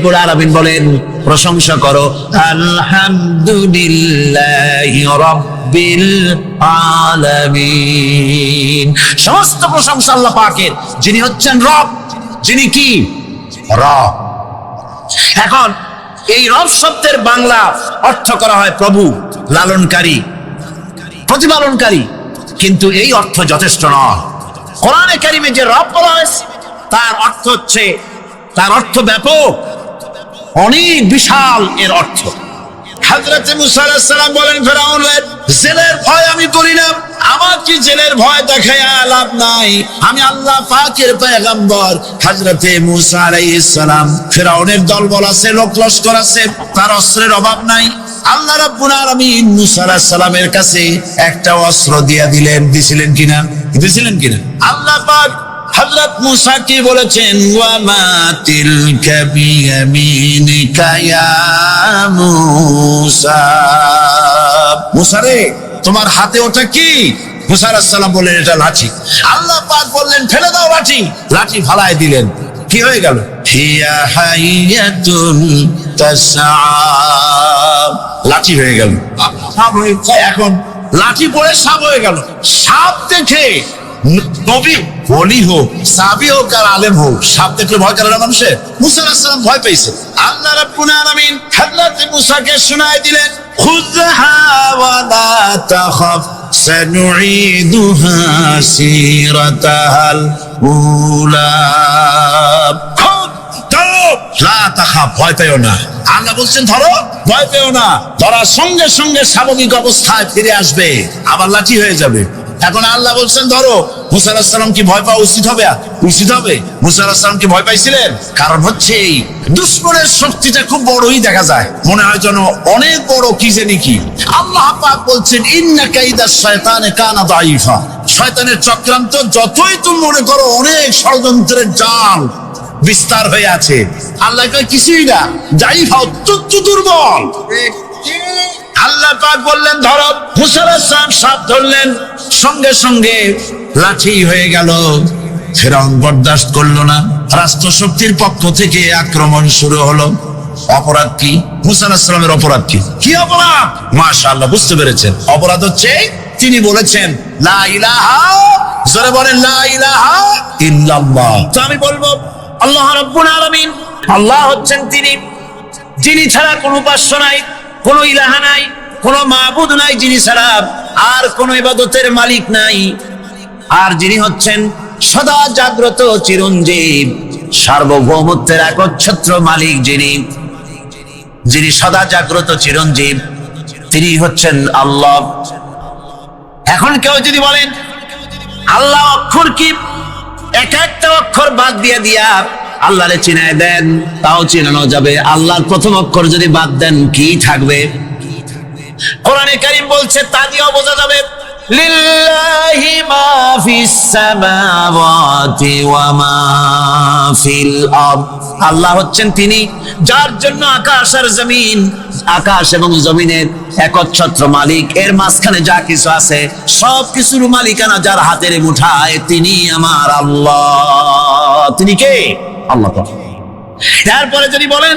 রব্বুল আলামিন বলেন, প্রশংসা করো আলহামদুলিল্লাহি রাব্বিল আলামিন। সমস্ত প্রশংসা আল্লাহ পাকের, যিনি হচ্ছেন রব, যিনি কি রব। এখন এই রব শব্দের বাংলা অর্থ করা হয় প্রভু, লালনকারী, প্রতিপালনকারী, কিন্তু এই অর্থ যথেষ্ট নয়। কোরআনে কারিমে যে রব বলা হয়েছে তার অর্থ হচ্ছে, তার অর্থ ব্যাপক, অনেক বিশাল এর অর্থ। হযরত মুসা আলাইহিস সালাম বলেন ফেরাউনের, জেলের ভয় আমি করি না, আমার কি জেলের ভয় দেখায়া লাভ নাই, আমি আল্লাহ পাকের পয়গম্বর। হযরত মুসা আলাইহিস সালাম, ফেরাউনের দলবল আছে, লোক লস্কর আছে, তার অস্ত্রের অভাব নাই। আল্লাহ রাব্বুল আলামিন মুসা আলাইহিস সালামের কাছে একটা অস্ত্র দিয়ে দিলেন, দিছিলেন কিনা? আল্লাহ পাক হযরত মুসা কি বলেছেন, ওয়া মা তিলকা বিয়ামিনিকা ইয়া মুসা, মুসা রে তোমার হাতে ওটা কি? মুসা আলাইহিস সালাম বললেন এটা লাঠি। আল্লাহ পাক বললেন ফেলে দাও লাঠি, লাঠি ফালায় দিলেন। কি হয়ে গেল? হিয়া হাইয়াতুন তাসআ, লাঠি হয়ে গেল, সাপ হয়ে। এখন লাঠি পড়ে সাপ হয়ে গেল। সাপ দেখে নবী, ওলি হোক, সাহাবী হোক আর আলেম হোক, সাপ দেখলে ভয় করে না মানুষের? মুসা আলাইহিস সালাম ভয় পেয়েছে। আল্লাহ রাব্বুল আলামিন হযরত মুসাকে শোনায় দিলেন, খুযহা ওয়া লা তাখাফ সানুঈদুহা সিরাতাহাল উলা, লা তাখাফ, ভয় পেও না। আল্লাহ বলছেন ধরো, ভয় পেও না। ধরার সঙ্গে সঙ্গে স্বাভাবিক অবস্থায় ফিরে আসবে, আবার লাঠি হয়ে যাবে। এখন আল্লাহ বলছেন ধরো। মুসা আলাইহিস সালাম কি ভয় পাওয়া উচিত হবে? মুসা আলাইহিস সালাম কি ভয় পাইছিলেন? কারণ হচ্ছে এই দুশমনের শক্তিটা খুব বড়ই দেখা যায়, মনে হয় যেন অনেক বড়, কি জানি কি। আল্লাহ পাক বলছেন ইন্না কাইদা শায়তানে কানা দাঈফা, শয়তানের চক্রান্ত যতই তুমি মনে করো অনেক ষড়যন্ত্রের জাল বিস্তার হয়ে আছে, আল্লাহ কয় কিছুই না, দাঈফা, অত্যন্ত দুর্বল। আল্লাহ পাক বললেন ধরো। মুসা আলাইহিস সালাম সাপ ধরলেন, সঙ্গে সঙ্গে লাঠি হয়ে গেল। ফেরাউন বরদাস্ত করলো না, রাষ্ট্র শক্তির পক্ষ থেকে আক্রমণ শুরু হলো। অপরাধ কি? মুসা আলাইহিস সালামের অপরাধ কি? কি অপরাধ? মাশাআল্লাহ, বুঝতে পেরেছেন। অপরাধ হচ্ছে তিনি বলেছেন লা ইলাহা, জোরে বলেন লা ইলাহা ইল্লাল্লাহ। তো আমি বলবো আল্লাহ রাব্বুল আলামিন, আল্লাহ হচ্ছেন তিনি, যিনি ছাড়া কোনো উপাস্য নাই, কোনো ইলাহা নাই, কোনো মাবুদ নাই, যিনি ছাড়া আর কোনো ইবাদতের মালিক নাই। আর যিনি হচ্ছেন সদা জাগ্রত চিরঞ্জীব, সার্বভৌমত্বের একচ্ছত্র মালিক, যিনি সদা জাগ্রত চিরঞ্জীব, তিনি হচ্ছেন আল্লাহ। এখন কেউ যদি বলেন আল্লাহ অক্ষর কি, এক একটা অক্ষর বাদ দিয়া আল্লাহরে চিনায় দেন, তাও চিনানো যাবে। আল্লাহর প্রথম অক্ষর যদি বাদ দেন কি থাকবে? কোরআনে কারীম বলছে তা দিয়েও বোঝা যাবে। লিল্লাহি মা ফিস সামাওয়াতি ওয়া মা ফিল আরদ, আল্লাহ হচ্ছেন তিনি যার জন্য আকাশ আর জমিন, আকাশ এবং জমিনের একচ্ছত্র মালিক। এর মাঝখানে যা কিছু আছে সব কিছুর মালিকানা যার হাতের মুঠায়, তিনি আমার আল্লাহ। তিনি কে? আল্লাহ। তারপরে যদি বলেন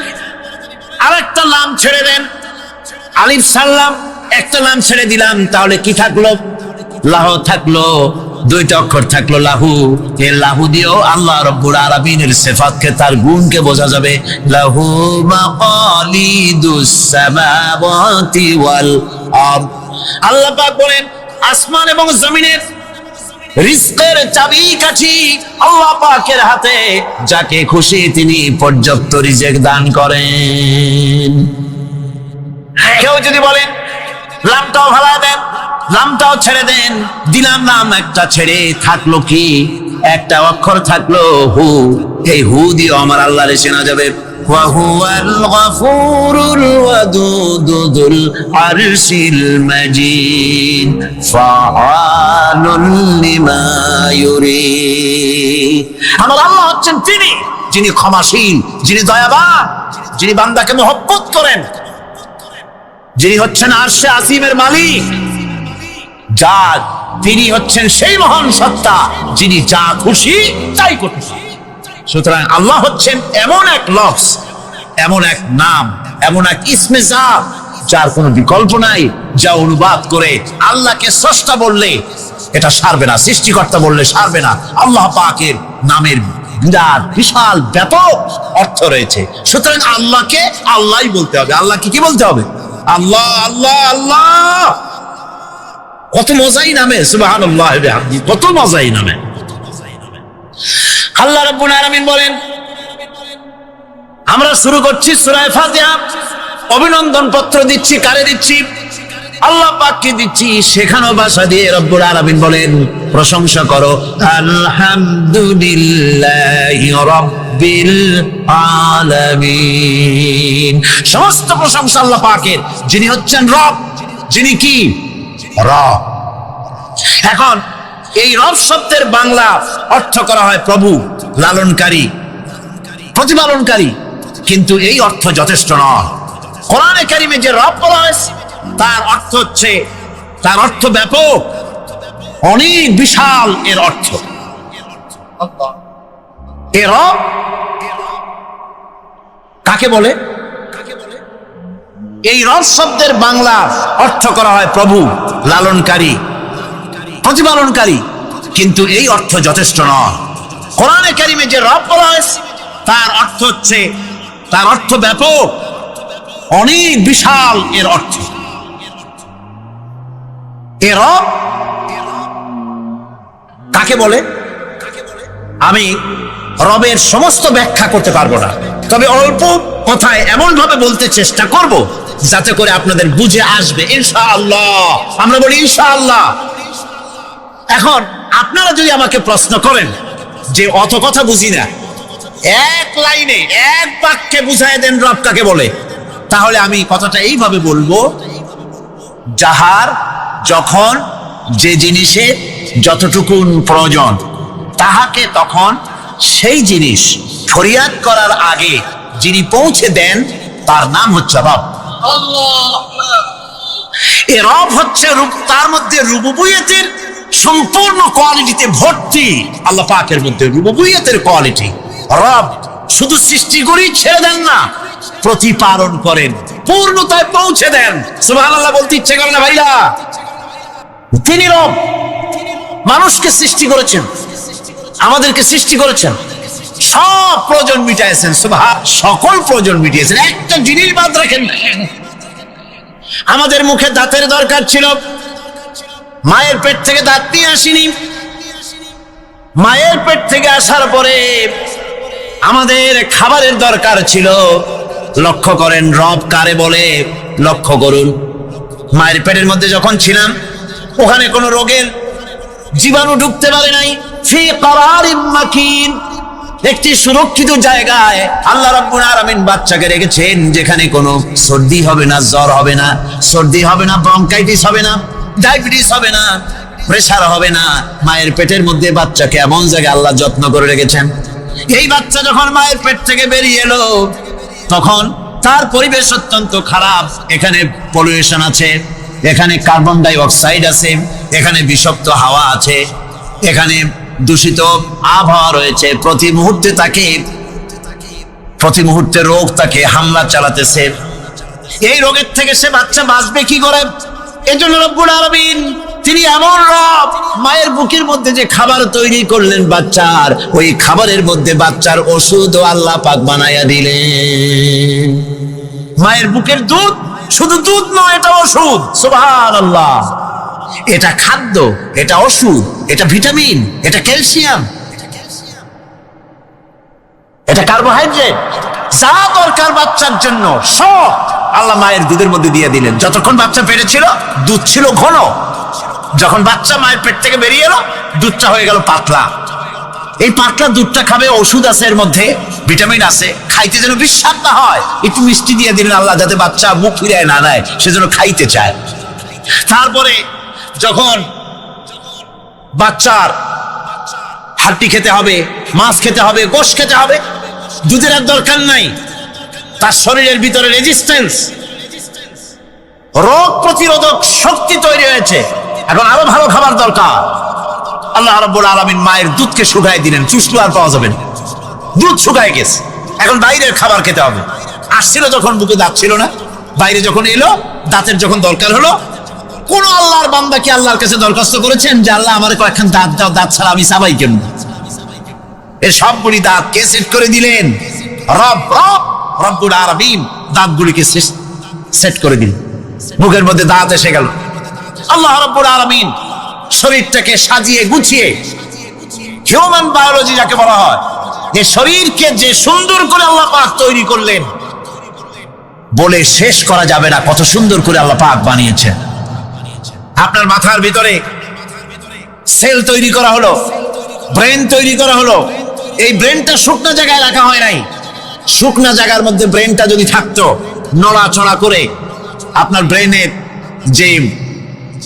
আরেকটা নাম ছেড়ে দেন, আলিফ সাল্লাম, একটা নাম ছেড়ে দিলাম, তাহলে কি থাকলো? লাহু থাকলো, দুইটা অক্ষর থাকলো লাহু। এই লাহু দিয়েও আল্লাহ রাব্বুল আলামিনের সিফাতকে, তার গুণকে বোঝা যাবে। লাহু মাকালিদুস সামাওয়াতি ওয়াল আরদ, আল্লাহ পাক বলেন আসমান এবং জমিনের রিজকের চাবিকাঠি আল্লাহ পাকের হাতে, যাকে খুশি তিনি পর্যাপ্ত রিজেক দান করেন। কেউ যদি বলেন লামটাও ভালা দেন, লামটাও ছেড়ে দেন, দিলাম নাম একটা ছেড়ে, থাকলো কি? একটা অক্ষর থাকলো হু। এই হু দিয়ে আমার আল্লাহরে চেনা যাবে। ওয়া হুয়াল গফুরুল ওয়াদুদুল আরশিল মাজিদ ফাআলুল লিমা ইউরিদ, আমার আল্লাহ হচ্ছেন তিনি যিনি ক্ষমাশীল, যিনি দয়াবান, যিনি বান্দাকে মহব্বত করেন, যিনি হচ্ছেন আরশে আসিমের মালিক, তিনি হচ্ছেন সেই মহান সত্তা যিনি যা খুশি তাই করতে। সুতরাং আল্লাহ হচ্ছেন এমন এক লফজ এমন এক নাম, এমন এক ইসমে জাত যার কোনো বিকল্প নাই, যা অনুবাদ করে আল্লাহকে স্রষ্টা বললে এটা সারবে না, সৃষ্টিকর্তা বললে সারবে না। আল্লাহ পাকের নামের বিরাট বিশাল ব্যাপক অর্থ রয়েছে। সুতরাং আল্লাহকে আল্লাহই বলতে হবে। আল্লাহকে কি বলতে হবে? আল্লাহ আল্লাহ আল্লাহ। কত মজাই নামে, সুবহানাল্লাহ, কত মজাই নামে। আল্লাহ রাব্বুল আলামিন বলেন, আমরা শুরু করছি সূরা ফাতিহা। অভিনন্দন পত্র দিচ্ছি, কারে দিচ্ছি? আল্লাহ পাককে দিচ্ছি। শেখানো ভাষা দিয়ে রব্বুল আলামিন বলেন, প্রশংসা করো আলহামদুলিল্লাহি রাব্বিল আলামিন। সমস্ত প্রশংসা আল্লাহ পাকের, যিনি হচ্ছেন রব, যিনি কি রব। এখন এই রব শব্দের বাংলা অর্থ করা হয় প্রভু, লালনকারী, প্রতিপালনকারী, কিন্তু এই অর্থ যথেষ্ট নয়। কোরআনে কারিমে যে রব বলা হয়েছে তার অর্থ হচ্ছে, তার অর্থ ব্যাপক, অনেক বিশাল এর অর্থ। এ রব কাকে বলে? এই রব শব্দের বাংলা অর্থ করা হয় প্রভু, লালনকারী, প্রতিপালনকারী, কিন্তু এই অর্থ যথেষ্ট নয়। কোরআনে কারিমে যে রব বলা হয়েছে তার অর্থ হচ্ছে, তার অর্থ ব্যাপক, অনেক বিশাল এর অর্থ। এ রব কাকে বলে? আমি রবের সমস্ত ব্যাখ্যা করতে পারবো না, তবে অল্প কথায় এমন ভাবে বলতে চেষ্টা করব যাতে করে আপনাদের বুঝে আসবে ইনশাআল্লাহ। আমরা বলি ইনশাআল্লাহ। এখন আপনারা যদি আমাকে প্রশ্ন করেন যে অত কথা বুঝি না, এক লাইনে এক বাক্যে বুঝায় দেন রব কাকে বলে, তাহলে আমি কথাটা এইভাবে বলবো, যাহার যখন যে জিনিসের যতটুকু প্রয়োজন তাহাকে তখন সেই জিনিস ফরিয়াদ করার আগে যিনি পৌঁছে দেন তার নাম হচ্ছে রব। এ রব হচ্ছে তার মধ্যে রুবুবিয়তের সম্পূর্ণ কোয়ালিটিতে ভর্তি। আল্লাহ পাকের মধ্যে রুবুবিয়তের কোয়ালিটি। রব শুধু সৃষ্টি করেই ছেড়ে দেন না, প্রতিপালন করেন, পূর্ণতায় পৌঁছে দেন। সুবহানাল্লাহ বলতে ইচ্ছে করে না ভাইরা? তিনি রব, মানুষকে সৃষ্টি করেছেন, আমাদেরকে সৃষ্টি করেছেন, সব প্রয়োজন মিটাইছেন, সকল প্রয়োজন মিটিয়েছেন, একটা জিনিস বাদ রাখেন না। আমাদের মুখে দাঁতের দরকার ছিল, মায়ের পেট থেকে দাঁত নিয়ে আসিনি। মায়ের পেট থেকে আসার পরে আমাদের খাবারের দরকার ছিল। লক্ষ্য করেন রব কারে বলে, লক্ষ্য করুন। মায়ের পেটের মধ্যে যখন ছিলাম ওখানে কোনো রোগের জীবাণু ঢুকতে পারে নাই। ফি করারিম মাকিন, একটি সুরক্ষিত জায়গায় আল্লাহ রাব্বুল আলামিন বাচ্চাকে রেখেছেন, যেখানে কোনো সর্দি হবে না, জ্বর হবে না, সর্দি হবে না, ব্রঙ্কাইটিস হবে না, ডায়াবেটিস হবে না, প্রেসার হবে না। মায়ের পেটের মধ্যে বাচ্চাকে এমন জায়গায় আল্লাহ যত্ন করে রেখেছেন। এই বাচ্চা যখন মায়ের পেট থেকে বেরিয়ে এলো তখন তার পরিবেশ অত্যন্ত খারাপ। এখানে পলিউশন আছে, এখানে কার্বন ডাই অক্সাইড আছে, এখানে বিষাক্ত হাওয়া আছে, এখানে দূষিত আবহাওয়া রয়েছে। প্রতি মুহূর্তে রোগ তাকে হামলা চালাতেছে। এই রোগের থেকে সে বাচ্চা বাঁচবে কি করে? এজন্য রব্বুল আলামিন তিনি এমন রব, মায়ের বুকের মধ্যে যে খাবার তৈরি করলেন বাচ্চার, ওই খাবারের মধ্যে বাচ্চার ওষুধও আল্লাহ পাক বানায়া দিলেন। মায়ের বুকের দুধ শুধু দুধ নয়, এটা ওষুধ। সুবহানাল্লাহ। এটা খাদ্য, এটা ওষুধ, এটা ভিটামিন, এটা ক্যালসিয়াম, এটা কার্বোহাইড্রেট, যা দরকার বাচ্চার জন্য সব আল্লাহ মায়ের দুধের মধ্যে দিয়ে দিলেন। যতক্ষণ বাচ্চা পেটে ছিল দুধ ছিল ঘন, যখন বাচ্চা মায়ের পেট থেকে বেরিয়ে এলো দুধটা হয়ে গেল পাতলা। এই পাতলা দুধটা খাবে, ওষুধ আছে এর মধ্যে, ভিটামিন আছে, খাইতে যেন বিস্বাদ না হয় একটু মিষ্টি দিয়ে দিলেন আল্লাহ, যাতে বাচ্চা মুখ ফিরায় না নেয়, সেজন্য খাইতে চায়। তারপরে যখন বাচ্চার হাড্ডি খেতে হবে, মাছ খেতে হবে, গোশত খেতে হবে, দুধের আর দরকার নাই। তার শরীরের ভিতরে রেজিস্ট্যান্স, রোগ প্রতিরোধক শক্তি তৈরি হয়েছে। এখন আরো ভালো খাবার দরকার। আল্লাহ রাব্বুল আলামিন মায়ের দুধকে শুকায় দিলেন, চুষলে আর পাওয়া যাবে না, দুধ শুকায় গেছে, এখন বাইরের খাবার খেতে হবে। আসছিল যখন বুকে দাঁত ছিল না, বাইরে যখন এলো দাঁতের যখন দরকার হলো, কোন আল্লাহর বান্দা কি আল্লাহর কাছে দরখাস্ত করেছেন যে আল্লাহ আমার কয়েকখান দাঁত দাও, দাঁত ছাড়া আমি চাবাই কেমন? এই সবগুলি দাঁত কে সেট করে দিলেন? রব্বুল আলামিন দাঁতগুলিকে সেট করে দিলেন। মুখের মধ্যে দাঁত এসে গেল। আল্লাহ রব্বুল আলামিন শরীরটাকে সাজিয়ে গুছিয়ে, হিউম্যান বায়োলজি যাকে বলা হয়, যে শরীরকে যে সুন্দর করে আল্লাহ পাক তৈরি করলেন বলে শেষ করা যাবে না কত সুন্দর করে আল্লাহ পাক বানিয়েছেন। আপনার মাথার ভিতরে সেল তৈরি করা হলো, ব্রেন তৈরি করা হলো। এই ব্রেনটা শুকনো জায়গায় রাখা হয় নাই। শুকনো জায়গার মধ্যে ব্রেনটা যদি থাকতো, নড়াচড়া করে আপনার ব্রেনের যে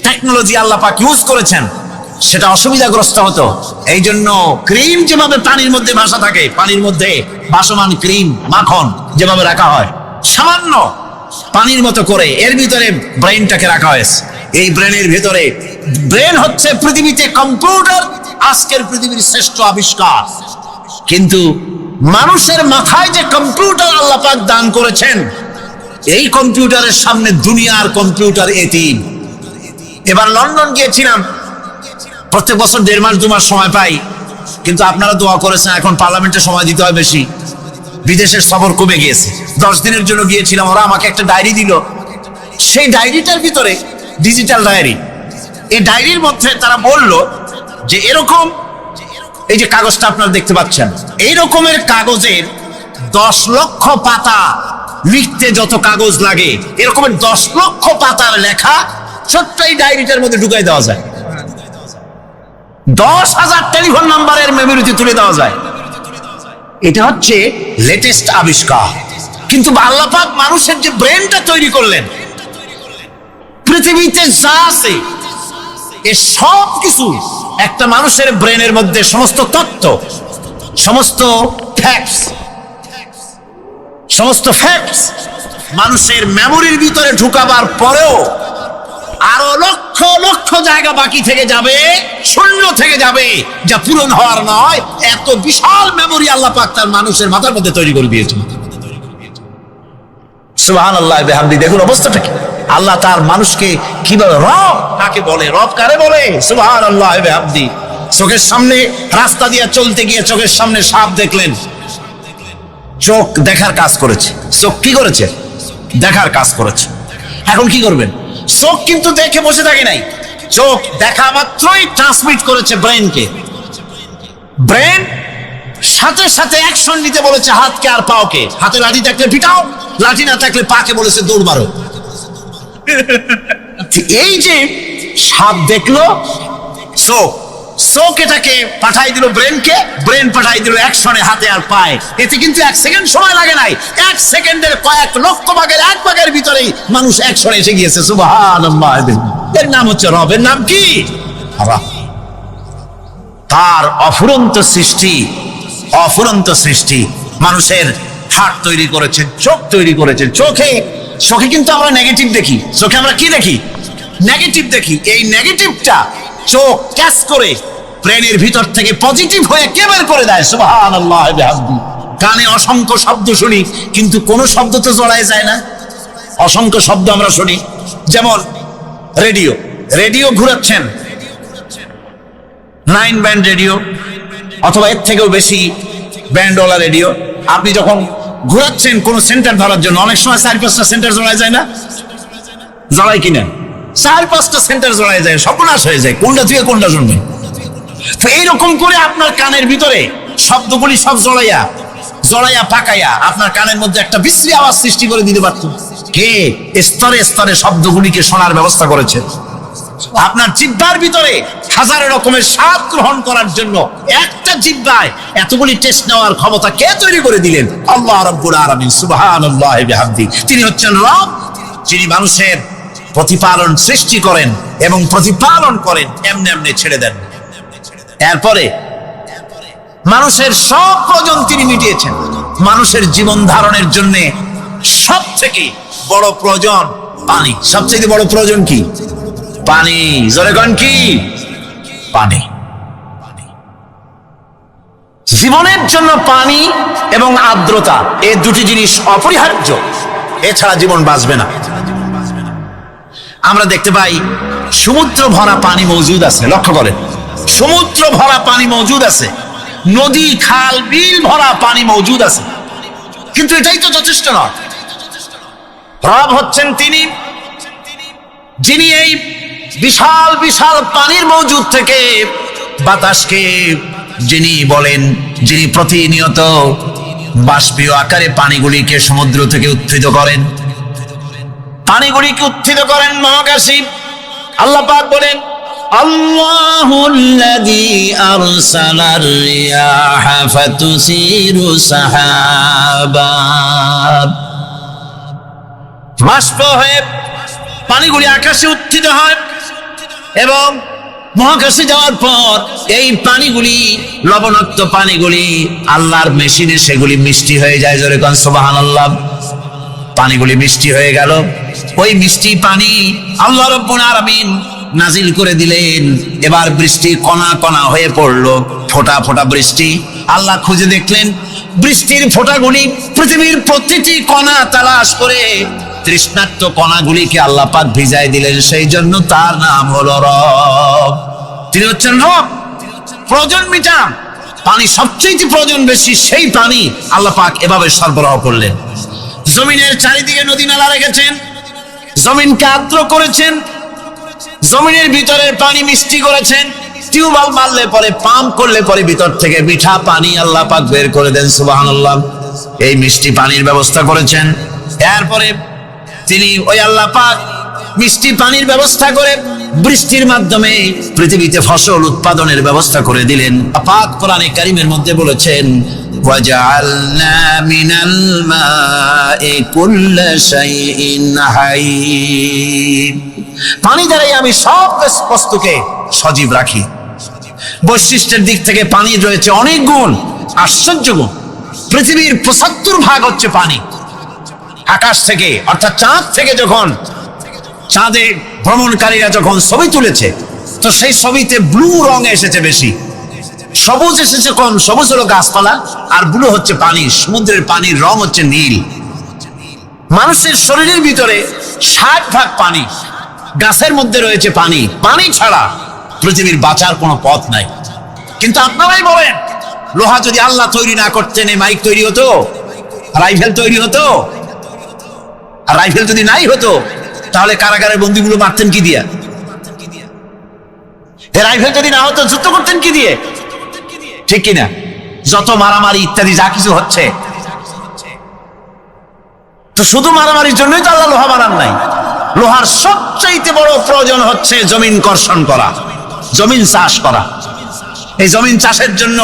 টেকনোলজি আল্লাহ পাক ইউজ করেছেন সেটা অসুবিধাগ্রস্ত হতো। এই জন্য ক্রিম যেভাবে পানির মধ্যে ভাসা থাকে, পানির মধ্যে ভাসমান ক্রিম মাখন যেভাবে রাখা হয়, সামান্য পানির মতো করে এর ভিতরে ব্রেনটাকে রাখা হয়েছে। এই ব্রেনের ভিতরে, ব্রেন হচ্ছে পৃথিবীতে কম্পিউটার, আজকের পৃথিবীর শ্রেষ্ঠ আবিষ্কার। কিন্তু মানুষের মাথায় যে কম্পিউটার আল্লাহ পাক দান করেছেন, এই কম্পিউটারের সামনে দুনিয়ার কম্পিউটার এতিম। এবার লন্ডন গিয়েছিলাম, প্রত্যেক বছর 1.5 মাস 2 মাস সময় পাই, কিন্তু আপনারা দোয়া করেছেন এখন পার্লামেন্টে সময় দিতে হয় বেশি। বিদেশের সফর কমে গিয়েছে। 10 দিনের জন্য গিয়েছিলাম। ওরা আমাকে একটা ডায়েরি দিল। সেই ডায়েরিটার ভিতরে ডিজিটাল ডায়েরি, এই ডায়েরির মধ্যে তারা বলল যে এরকম, এই যে কাগজটা আপনারা দেখতে পাচ্ছেন, এই রকমের কাগজের 10 লক্ষ পাতা লিখতে যত কাগজ লাগে, এরকমের 10 লক্ষ পাতার লেখা ছোট্ট এই ডায়েরিটার মধ্যে ঢুকাই দেওয়া যায়। 10,000 টেলিফোন নাম্বারের মেমোরিতে তুলে দেওয়া যায়। এটা হচ্ছে লেটেস্ট আবিষ্কার। কিন্তু আল্লাহ পাক মানুষের যে ব্রেনটা তৈরি করলেন, পৃথিবীতে যা আছে এ সব কিছু একটা মানুষের ব্রেনের মধ্যে, সমস্ত তথ্য, সমস্ত ফ্যাক্টস মানুষের মেমোরির ভিতরে ঢুকাবার পরেও আরো লক্ষ লক্ষ জায়গা বাকি থেকে যাবে, শূন্য থেকে যাবে, যা পূরণ হওয়ার নয়। এত বিশাল মেমোরি আল্লাহ পাক তার মানুষের মাথার মধ্যে তৈরি করে দিয়েছেন। সুবহানাল্লাহ বিহামদি। দেখুন অবস্থাটা কি। আল্লাহ তার মানুষকে কিভাবে, রব কাকে বলে, রব কারে বলে, সুবহানাল্লাহ বিহামদি। চোখের সামনে রাস্তা দিয়ে চলতে গিয়ে চোখের সামনে সাপ দেখলেন, চোখ দেখার কাজ করেছে। চোখ কি করেছে? দেখার কাজ করেছে। এখন কি করবেন? চোখ কিন্তু দেখে বসে থাকে নাই, চোখ দেখা মাত্রই ট্রান্সমিট করেছে ব্রেনকে। ব্রেন সাথে সাথে অ্যাকশন নিতে বলেছে হাতকে আর পাওকে। হাতে লাঠি থাকলে পিটাও, লাঠি না থাকলে পাকে বলেছে দৌড় মারো। এই যে সাপ দেখলো, চোখ এটাকে পাঠাই দিল ব্রেনকে, ব্রেন পাঠাই দিল অ্যাকশনে হাতে আর পায়ে। এতে কিন্তু 1 সেকেন্ড সময় লাগে নাই। 1 সেকেন্ডের কয়েক লক্ষ ভাগের 1 ভাগের ভিতরেই মানুষ অ্যাকশনে এসে গিয়েছে। সুবহানাল্লাহ। এর নাম হচ্ছে রব। এর নাম কি? তার অফুরন্ত সৃষ্টি। মানুষের হার্ট তৈরি করেছেন, চোখ তৈরি করেছেন। চোখে কিন্তু আমরা নেগেটিভ দেখি। চোখে আমরা কি দেখি? নেগেটিভ দেখি। এই নেগেটিভটা চোখ ক্যাচ করে ব্রেনের ভিতর থেকে পজিটিভ হয়ে কে বের করে দেয়? সুবহানাল্লাহ বিহামদি। কানে অসংখ্য শব্দ শুনি, কিন্তু কোনো শব্দ তো জড়ায় যায় না। অসংখ্য শব্দ আমরা শুনি। যেমন রেডিও ঘুরাচ্ছেন, 9 ব্যান্ড রেডিও অথবা এর থেকেও বেশি ব্যান্ডওয়ালা রেডিও। আপনি যখন ঘুরাচ্ছেন কোন সেন্টার ধরার জন্য, অনেক সময় 4-5টা সেন্টার জড়ায় যায় না? জড়ায় কিনা? 4-5টা সেন্টার জড়ায় যায়, সর্বনাশ হয়ে যায়। কোনটা থেকে কোনটা শুনবে? তো এইরকম করে আপনার কানের ভিতরে শব্দগুলি সব জড়াইয়া পাকাইয়া আপনার কানের মধ্যে একটা বিশ্রী আওয়াজ সৃষ্টি করে দিতে পারত। কে? স্তরে স্তরে শব্দগুলিকে শোনার ব্যবস্থা করেছে। আপনার জিহ্বার ভিতরে হাজার রকমের স্বাদ গ্রহণ করার জন্য একটা জিহ্বায় এতগুলি টেস্ট নেওয়ার ক্ষমতা কে তৈরি করে দিলেন? আল্লাহ রাব্বুল আলামিন। সুবহানাল্লাহ বিহামদি। তিনি হচ্ছেন রব, যিনি মানুষের প্রতিপালন সৃষ্টি করেন এবং প্রতিপালন করেন, এমনি ছেড়ে দেন। এরপরে মানুষের সব প্রয়োজন তিনি মিটিয়েছেন। মানুষের জীবন ধারণের জন্য সব থেকে বড় প্রয়োজন পানি। সবচেয়ে বড় প্রয়োজন কি? পানি। জোরে কোন কি? পানি। জীবনের জন্য পানি এবং আর্দ্রতা, এই দুটি জিনিস অপরিহার্য, এছাড়া জীবন বাঁচবে না। আমরা দেখতে পাই সমুদ্র ভরা পানি মজুদ আছে, লক্ষ্য করেন, সমুদ্র ভরা পানি মজুদ আছে, নদী খাল বিল ভরা পানি মজুদ আছে, কিন্তু এটাই তো যথেষ্ট নয়। রব হচ্ছেন তিনি যিনি এই বিশাল বিশাল পানির মজুদ থেকে বাতাসকে যিনি বলেন, যিনি প্রতিনিয়ত বাষ্পীয় আকারে পানিগুলিকে সমুদ্র থেকে উত্থিত করেন, পানিগুলিকে উত্থিত করেন মহাকাশে। আল্লাহ পাক বলেন, আল্লাহুল্লাযী আরসালার রিয়াহা ফাতুসিরু সাহাবা, বাষ্প হয়ে পানিগুলি আকাশে উত্থিত হয় এবং মহাকাশে যাওয়ার পর এই পানিগুলি, লবণাক্ত পানিগুলি আল্লাহর মেশিনে সেগুলি মিষ্টি হয়ে যায়। জোরে কোন সুবহানাল্লাহ। পানিগুলি মিষ্টি হয়ে গেল, ওই মিষ্টি পানি আল্লাহ রাব্বুল আলামিন নাজিল করে দিলেন। এবার বৃষ্টি কণা কণা হয়ে পড়লো, ফোঁটা ফোঁটা বৃষ্টি। আল্লাহ খুঁজে দেখলেন বৃষ্টির ফোঁটাগুলি পৃথিবীর প্রতিটি কণা তালাশ করে তৃষ্ণার্ত কণাগুলিকে আল্লাহ পাক ভিজাই দিলেন। সেই জন্য তার নাম হলো রব। তিনি হচ্ছেন রব, প্রয়োজন মিটান। পানি সবচেয়ে প্রয়োজন বেশি, সেই পানি আল্লাহ পাক এভাবে সরবরাহ করলেন। জমিনের চারিদিকে নদী নালা রেখেছেন, জমিনকে আর্দ্র করেছেন, জমিনের ভিতরের পানি মিষ্টি করেছেন। টিউবওয়েল মারলে পরে, পাম্প করলে পরে ভিতর থেকে মিঠা পানি আল্লাহ পাক বের করে দেন। সুবহানাল্লাহ। এই মিষ্টি পানির ব্যবস্থা করেছেন। এরপরে তিনি ওই আল্লাহ পাক মিষ্টি পানির ব্যবস্থা করে বৃষ্টির মাধ্যমে পৃথিবীতে ফসল উৎপাদনের ব্যবস্থা করে দিলেন। পাক কোরআনে কারীমের মধ্যে বলেছেন, ওয়াজআলনা মিনাল মাই কুল্লা শাইইন হাই, পানি দ্বারাই আমি সব বস্তুকে সজীব রাখি। বৈশিষ্ট্যের দিক থেকে পানির রয়েছে অনেক গুণ, আশ্চর্য গুণ। পৃথিবীর ৭৫% হচ্ছে পানি। আকাশ থেকে অর্থাৎ চাঁদ থেকে যখন চাঁদে ভ্রমণকারীরা যখন ছবি তুলেছে, তো সেই ছবিতে ব্লু রং এসেছে বেশি, সবুজ এসেছে কম। সবুজ হলো গাছপালা, আর ব্লু হচ্ছে পানি। সমুদ্রের পানির রং হচ্ছে নীল। মানুষের শরীরের ভিতরে ৬০% পানি, গাছের মধ্যে রয়েছে পানি। পানি ছাড়া পৃথিবীর বাঁচার কোনো পথ নাই। কিন্তু আপনারাই বলেন, লোহা যদি আল্লাহ তৈরি না করতেন, এই মাইক তৈরি হতো, রাইফেল তৈরি হতো? আর রাইফেল যদি নাই হতো, তাহলে কারাগারের বন্দীগুলো মারতেন কি দিয়া? এই রাইফেল যদি না হতো, যুদ্ধ করতেন কি দিয়ে? ঠিক কিনা? যত মারামারি ইত্যাদি যা কিছু হচ্ছে, তো শুধু মারামারির জন্যই তো আল্লাহ লোহা বানান নাই। লোহার সবচাইতে বড় প্রয়োজন হচ্ছে জমিন কর্ষণ করা, জমিন চাষ করা। এই জমিন চাষের জন্য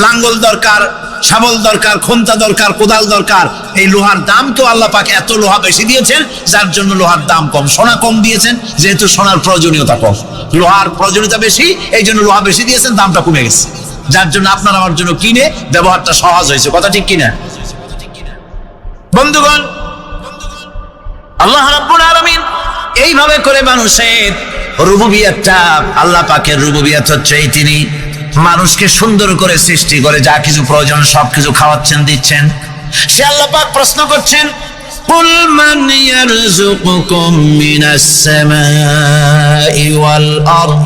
লাঙ্গল দরকার, শাবল দরকার, খন্তা দরকার, কোদাল দরকার। এই লোহার দাম তো আল্লাহ পাক এত লোহা বেশি দিয়েছেন, যার জন্য লোহার দাম কম। সোনা কম দিয়েছেন, যেহেতু সোনার প্রয়োজনীয়তা কম। লোহার প্রয়োজনীয়তা বেশি, এই জন্য লোহা বেশি দিয়েছেন, দামটা কমে গেছে, যার জন্য আপনার আমার জন্য কিনে ব্যবহারটা সহজ হয়েছে। কথা ঠিক কিনা বন্ধুগণ? আল্লাহ রাব্বুল আলামিন এইভাবে করে মানুষের রুবুবিয়তটা, আল্লাহ পাকের রুবুবিয়ত হচ্ছে এই, তিনি মানুষকে সুন্দর করে সৃষ্টি করে যা কিছু প্রয়োজন সবকিছু খাওয়াচ্ছেন, দিচ্ছেন। সে আল্লাহ পাক প্রশ্ন করছেন, কুল মান ইয়ারযুকুকুম মিনাস সামাই ওয়াল আরদ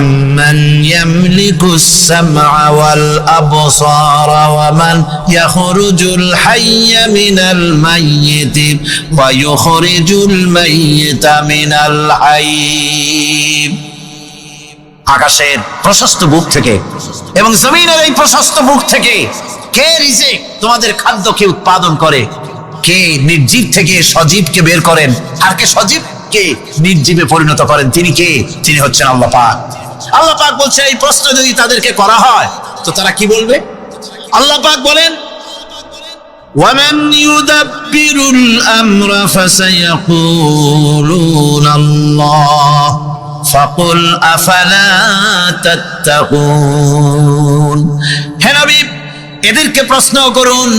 أَمَّنْ يَمْلِكُ السَّمْعَ وَالْأَبْصَارَ وَمَنْ يَخْرُجُ الْحَيَّ مِنَ الْمَيِّتِ وَيُخْرِجُ الْمَيِّتَ مِنَ الْحَيِّ। আকাশের প্রশস্ত বুক থেকে এবং জমিনের এই প্রশস্ত বুক থেকে কে রিজিক, তোমাদের খাদ্যকে উৎপাদন করে? কে নির্জীব থেকে সজীবকে বের করেন? আর কে সজীবকে নির্জীবে পরিণত করেন? তিনি কে? তিনি হচ্ছেন আল্লাহ পাক। আল্লাহ পাক বলছে, এই প্রশ্ন যদি তাদেরকে করা হয় তো তারা কি বলবে? আল্লাহ পাক বলেন, ওয়ামান ইউদাব্বিরুল আমরা ফাসায়াকুলুনা আল্লাহ ফাকুল আফালা তাত্তাকুন। হে নবী, এদেরকে প্রশ্ন করুন।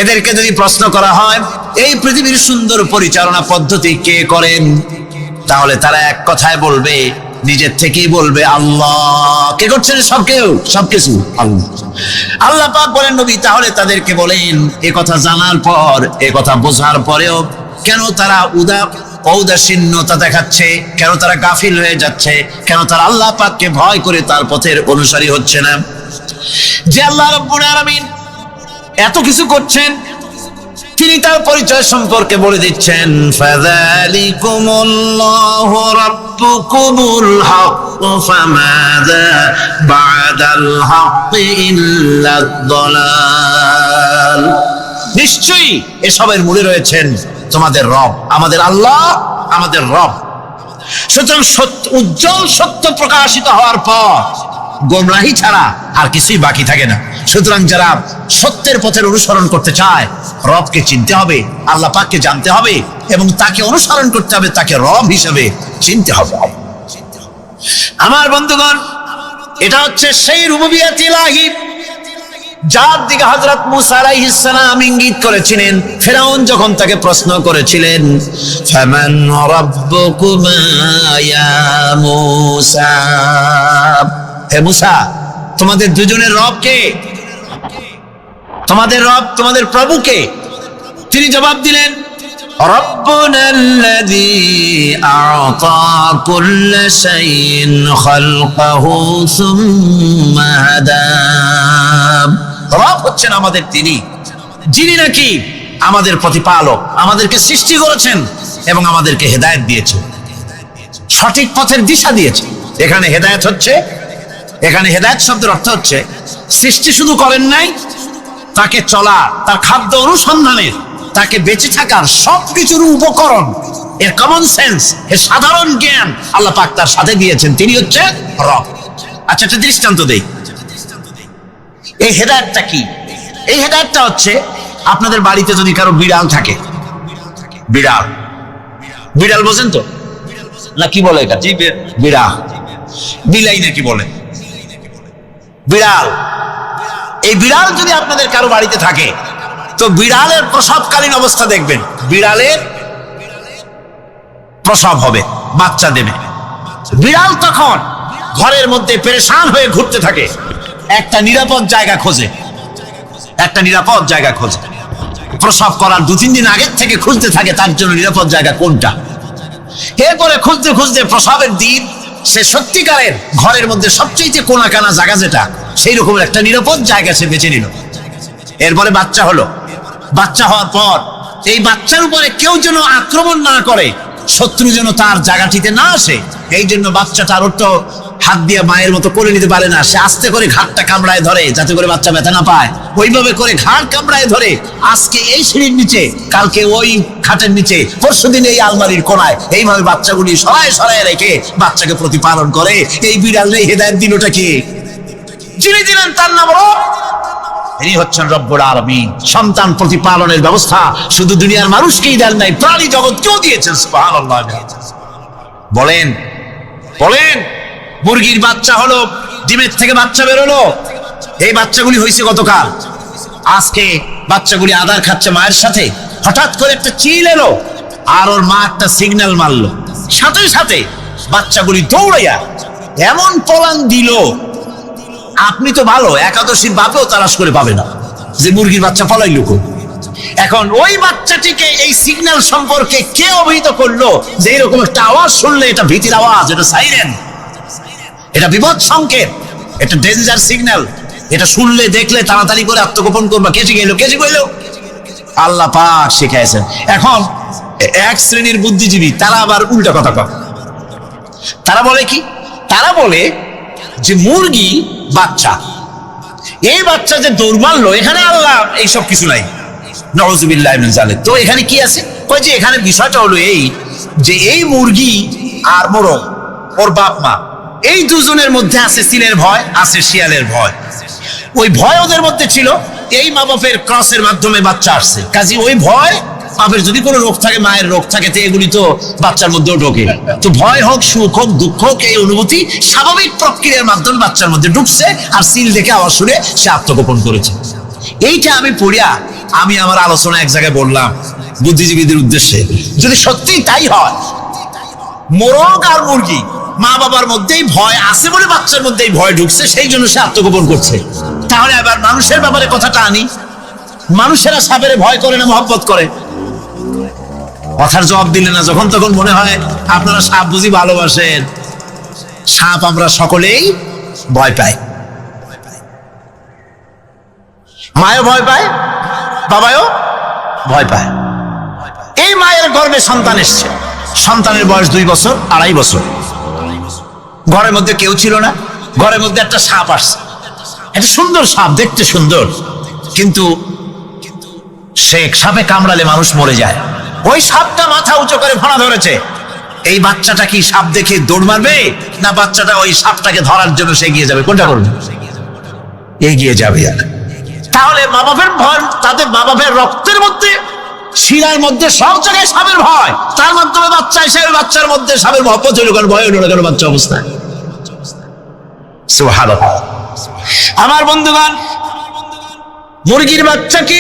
এদেরকে যদি প্রশ্ন করা হয় এই পৃথিবীর সুন্দর পরিচালনা পদ্ধতি কে করেন, তাহলে তারা এক কথায় বলবে, নিজের থেকেই বলবে আল্লাহ। কে করছেন? সবকিছু আল্লাহ। আল্লাহ পাক বলেন নবী তাহলে তাদেরকে বলেন এ কথা জানার পর, এ কথা বোঝার পরেও কেন তারা ঔদাসীন্যতা দেখাচ্ছে, কেন তারা গাফিল হয়ে যাচ্ছে, কেন তারা আল্লাহ পাককে ভয় করে তার পথের অনুসারী হচ্ছে না? যে আল্লাহ রাব্বুল আলামিন এত কিছু করছেন, তিনি তার পরিচয় সম্পর্কে বলে দিচ্ছেন, ফাযালিকুমুল্লাহু রাব্বুকুমুল হক ফামাযা বা'দাল হক ইল্লাদ দালাল। নিশ্চয়ই এসবের মূলে রয়েছেন তোমাদের রব, আমাদের আল্লাহ, আমাদের রব। সুতরাং উজ্জ্বল সত্য প্রকাশিত হওয়ার পর গোমরাহি ছাড়া আর কিছুই বাকি থাকে না। সুতরাং যারা সত্যের পথের অনুসরণ করতে চায়, রবকে চিনতে হবে, আল্লাহ পাককে জানতে হবে এবং তাকে অনুসরণ করতে হবে, তাকে রব হিসেবে চিনতে হবে। আমার বন্ধুগণ, এটা হচ্ছে সেই রুবুবিয়াত ইলাহি যার দিকে হযরত মূসা আলাইহিস সালাম ইঙ্গিত করেছিলেন ফেরাউন যখন তাকে প্রশ্ন করেছিলেন, ফামান রাব্বুকুমা ইয়া মূসা। হে মূসা, তোমাদের দুজনের রব কে? তোমাদের রব, তোমাদের প্রভু কে? তিনি জবাব দিলেন, রব্বুনাল্লাযী আ'তা কুল্লা শাইইন খালকাহু সুম্মা হাদা। রব হচ্ছেন আমাদের তিনি, যিনি নাকি আমাদের প্রতিপালক, আমাদেরকে সৃষ্টি করেছেন এবং আমাদেরকে হেদায়েত দিয়েছেন, সঠিক পথের দিশা দিয়েছেন। এখানে হেদায়েত হচ্ছে, এখানে হেদায়েত শব্দের অর্থ হচ্ছে সৃষ্টি শুধু করেন নাই, তাকে চলার, তার খাদ্য অনুসন্ধানের, তাকে বেঁচে থাকার সবকিছুর উপকরণ, এর কমন সেন্স, এর সাধারণ জ্ঞান আল্লাহ পাক তার সাথে দিয়েছেন। তিনি হচ্ছে রব। আচ্ছা, একটা দৃষ্টান্ত দেই। এই হেদায়েতটা কি? এই হেদায়েতটা হচ্ছে আপনাদের বাড়িতে যদি কারো বিড়াল থাকে, বিড়াল, বিড়াল বোঝেন তো না? কি বলে এটা? বিড়াল, বিলাই নাকি বলে? বিড়াল। এই বিড়াল যদি আপনাদের কারো বাড়িতে থাকে, তো বিড়ালের প্রসবকালীন অবস্থা দেখবেন, বিড়ালের প্রসব হবে, বাচ্চা দেবে। বিড়াল তখন ঘরের মধ্যে পেরেশান হয়ে ঘুরতে থাকে, একটা নিরাপদ জায়গা খোঁজে, একটা নিরাপদ জায়গা খোঁজে। প্রসব করার 2-3 দিন আগের থেকে খুঁজতে থাকে তার জন্য নিরাপদ জায়গা কোনটা। এরপরে খুঁজতে খুঁজতে প্রসবের দিন সে সত্যিকারের ঘরের মধ্যে সবচেয়ে কোনা কানা জায়গা যেটা, সেই রকম একটা নিরাপদ জায়গা সে বেছে নিল। এরপরে বাচ্চা হলো। বাচ্চা হওয়ার পর এই বাচ্চার উপরে কেউ যেন আক্রমণ না করে, শত্রু যেন তার জায়গাটিতে না আসে, এই জন্য বাচ্চাটার তো হাত দিয়ে মায়ের মতো করে নিতে পারে না, সে আস্তে করে ঘাটটা কামড়ায় ধরে যাতে করে বাচ্চা ব্যথা না পায়। ওইভাবে করে ঘাট কামড়ায় ধরে, আজকে এই সিঁড়ির নিচে, কালকে ওই খাটের নিচে, পরশুদিন এই আলমারির কোনায়, এইভাবে বাচ্চাগুলি সরায় সরায় রেখে বাচ্চাকে প্রতিপালন করে। এই বিড়াল রে হেদায়েত দিলটা কি? যিনি দিলেন তার নাম রব। ইনি হচ্ছেন রব্বুল আলামিন। সন্তান প্রতিপালনের ব্যবস্থা শুধু দুনিয়ার মানুষকেই দেন নাই, প্রাণী জগৎকেও দিয়েছেন। সুবহানাল্লাহ। বলেন বলেন, মুরগির বাচ্চা হলো, ডিমের থেকে বাচ্চা বেরোলো, এই বাচ্চাগুলি হয়েছে গতকাল, আজকে বাচ্চাগুলি আদার খাচ্ছে মায়ের সাথে। হঠাৎ করে একটা চিল এলো আর ওর মা একটা সিগন্যাল মারলো, সাথে সাথে বাচ্চাগুলি দৌড়াইয়া এমন পলান দিল, আপনি তো ভালো একাদশীর বাপেও তালাশ করে পাবে না যে মুরগির বাচ্চা পলাইলো। এখন ওই বাচ্চাটিকে এই সিগন্যাল সম্পর্কে কে অবহিত করলো যে এরকম একটা আওয়াজ শুনলে এটা ভীতির আওয়াজ, এটা সাইরেন, এটা বিপদ সংকেত, এটা ডেঞ্জার সিগন্যাল, এটা শুনলে দেখলে তাড়াতাড়ি করে আত্মগোপন করবা। কেজি গেল, কেজি গেল, আল্লাহ পাক শিখাইছেন। এখন এক শ্রেণীর বুদ্ধিজীবী তারা আবার উল্টা কথা কয়। তারা বলে কি? তারা বলে যে মুরগি বাচ্চা, এই বাচ্চা যে দৌড় মারলো, এখানে আল্লাহ এইসব কিছু নাই, নাউযুবিল্লাহ মিন যালিক। তো এখানে কি আছে? কই যে এখানে বিষয়টা হলো এই যে এই মুরগি আর মোরগ, ওর বাপ মা, এই দুজনের মধ্যে আছে চিলের ভয়, আছে শিয়ালের ভয়। ওই ভয় ওদের মধ্যে ছিল, এই মা বাপের ক্রসের মাধ্যমে বাচ্চা আসছে, কাজে ওই ভয়, বাপের যদি কোনো রোগ থাকে, মায়ের রোগ থাকে, তো এগুলি তো বাচ্চার মধ্যেও ঢোকে। তো ভয় হোক, সুখ হোক, দুঃখ হোক, এই অনুভূতি স্বাভাবিক প্রক্রিয়ার মাধ্যমে বাচ্চার মধ্যে ঢুকছে, আর সিল দেখে আওয়াজ শুনে সে আত্মগোপন করেছে। এইটা আমি পড়িয়া আমি আমার আলোচনা এক জায়গায় বললাম বুদ্ধিজীবীদের উদ্দেশ্যে, যদি সত্যি তাই হয়, মোরগ আর মুরগি মা বাবার মধ্যেই ভয় আছে বলে বাচ্চার মধ্যেই ভয় ঢুকছে, সেই জন্য সে আত্মগোপন করছে। তাহলে আবার মানুষের ব্যাপারে কথাটা আনি, মানুষেরা সাপের ভয় করে না মহব্বত করে? কথার জবাব দিলে না, যখন তখন মনে হয় আপনারা সাপ বুঝি ভালোবাসেন। সাপ আমরা সকলেই ভয় পাই, মায়ও ভয় পায়, বাবাও ভয় পায়। এই মায়ের গর্ভে সন্তান এসছে, সন্তানের বয়স 2 বছর 2.5 বছর, ঘরের মধ্যে কেউ ছিল না, ঘরের মধ্যে একটা সাপ আসছে, একটা সুন্দর সাপ, দেখতে সুন্দর, কিন্তু সে সাপে কামড়ালে মানুষ মরে যায়। ওই সাপটা মাথা উঁচু করে ফোনা ধরেছে। এই বাচ্চাটা কি সাপ দেখে দৌড় মারবে, না বাচ্চাটা ওই সাপটাকে ধরার জন্য সে এগিয়ে যাবে? কোনটা করবে? এগিয়ে যাবে। তাহলে মা বাপের ভয়, তাদের মা বাপের রক্তের মধ্যে, শিরার মধ্যে সব জায়গায় সাপের ভয়, তার মাধ্যমে বাচ্চা এসে বাচ্চার মধ্যে সাপের মহব্বত হইল, কারণ ভয় হইল না কেন বাচ্চা অবস্থায়। সুবহানাল্লাহ। আমার বন্ধুগণ, মুরগির বাচ্চাকে